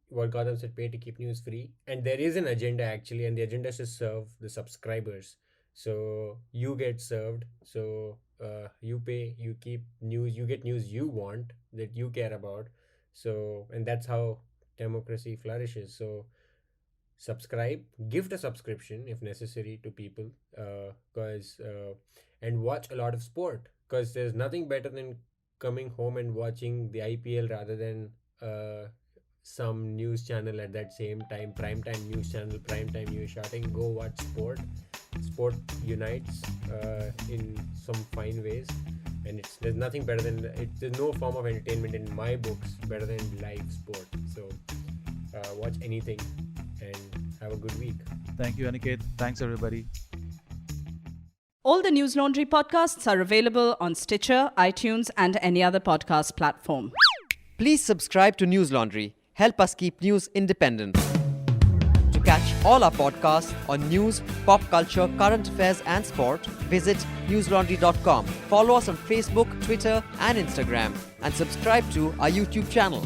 what Gautam said, pay to keep news free. And there is an agenda actually, and the agenda is to serve the subscribers. So you get served. So you pay, you keep news, you get news you want, that you care about. So, and that's how democracy flourishes. So subscribe, gift a subscription if necessary to people, and watch a lot of sport, because there's nothing better than coming home and watching the IPL rather than some news channel at that same time, primetime news channel, primetime news shouting. Go watch sport. Sport unites in some fine ways, and there's nothing better than there's no form of entertainment in my books better than live sport. So watch anything and have a good week. Thank you, Aniket. Thanks, everybody. All the News Laundry podcasts are available on Stitcher, iTunes, and any other podcast platform. Please subscribe to News Laundry. Help us keep news independent. To catch all our podcasts on news, pop culture, current affairs, and sport, visit newslaundry.com. Follow us on Facebook, Twitter, and Instagram, and subscribe to our YouTube channel.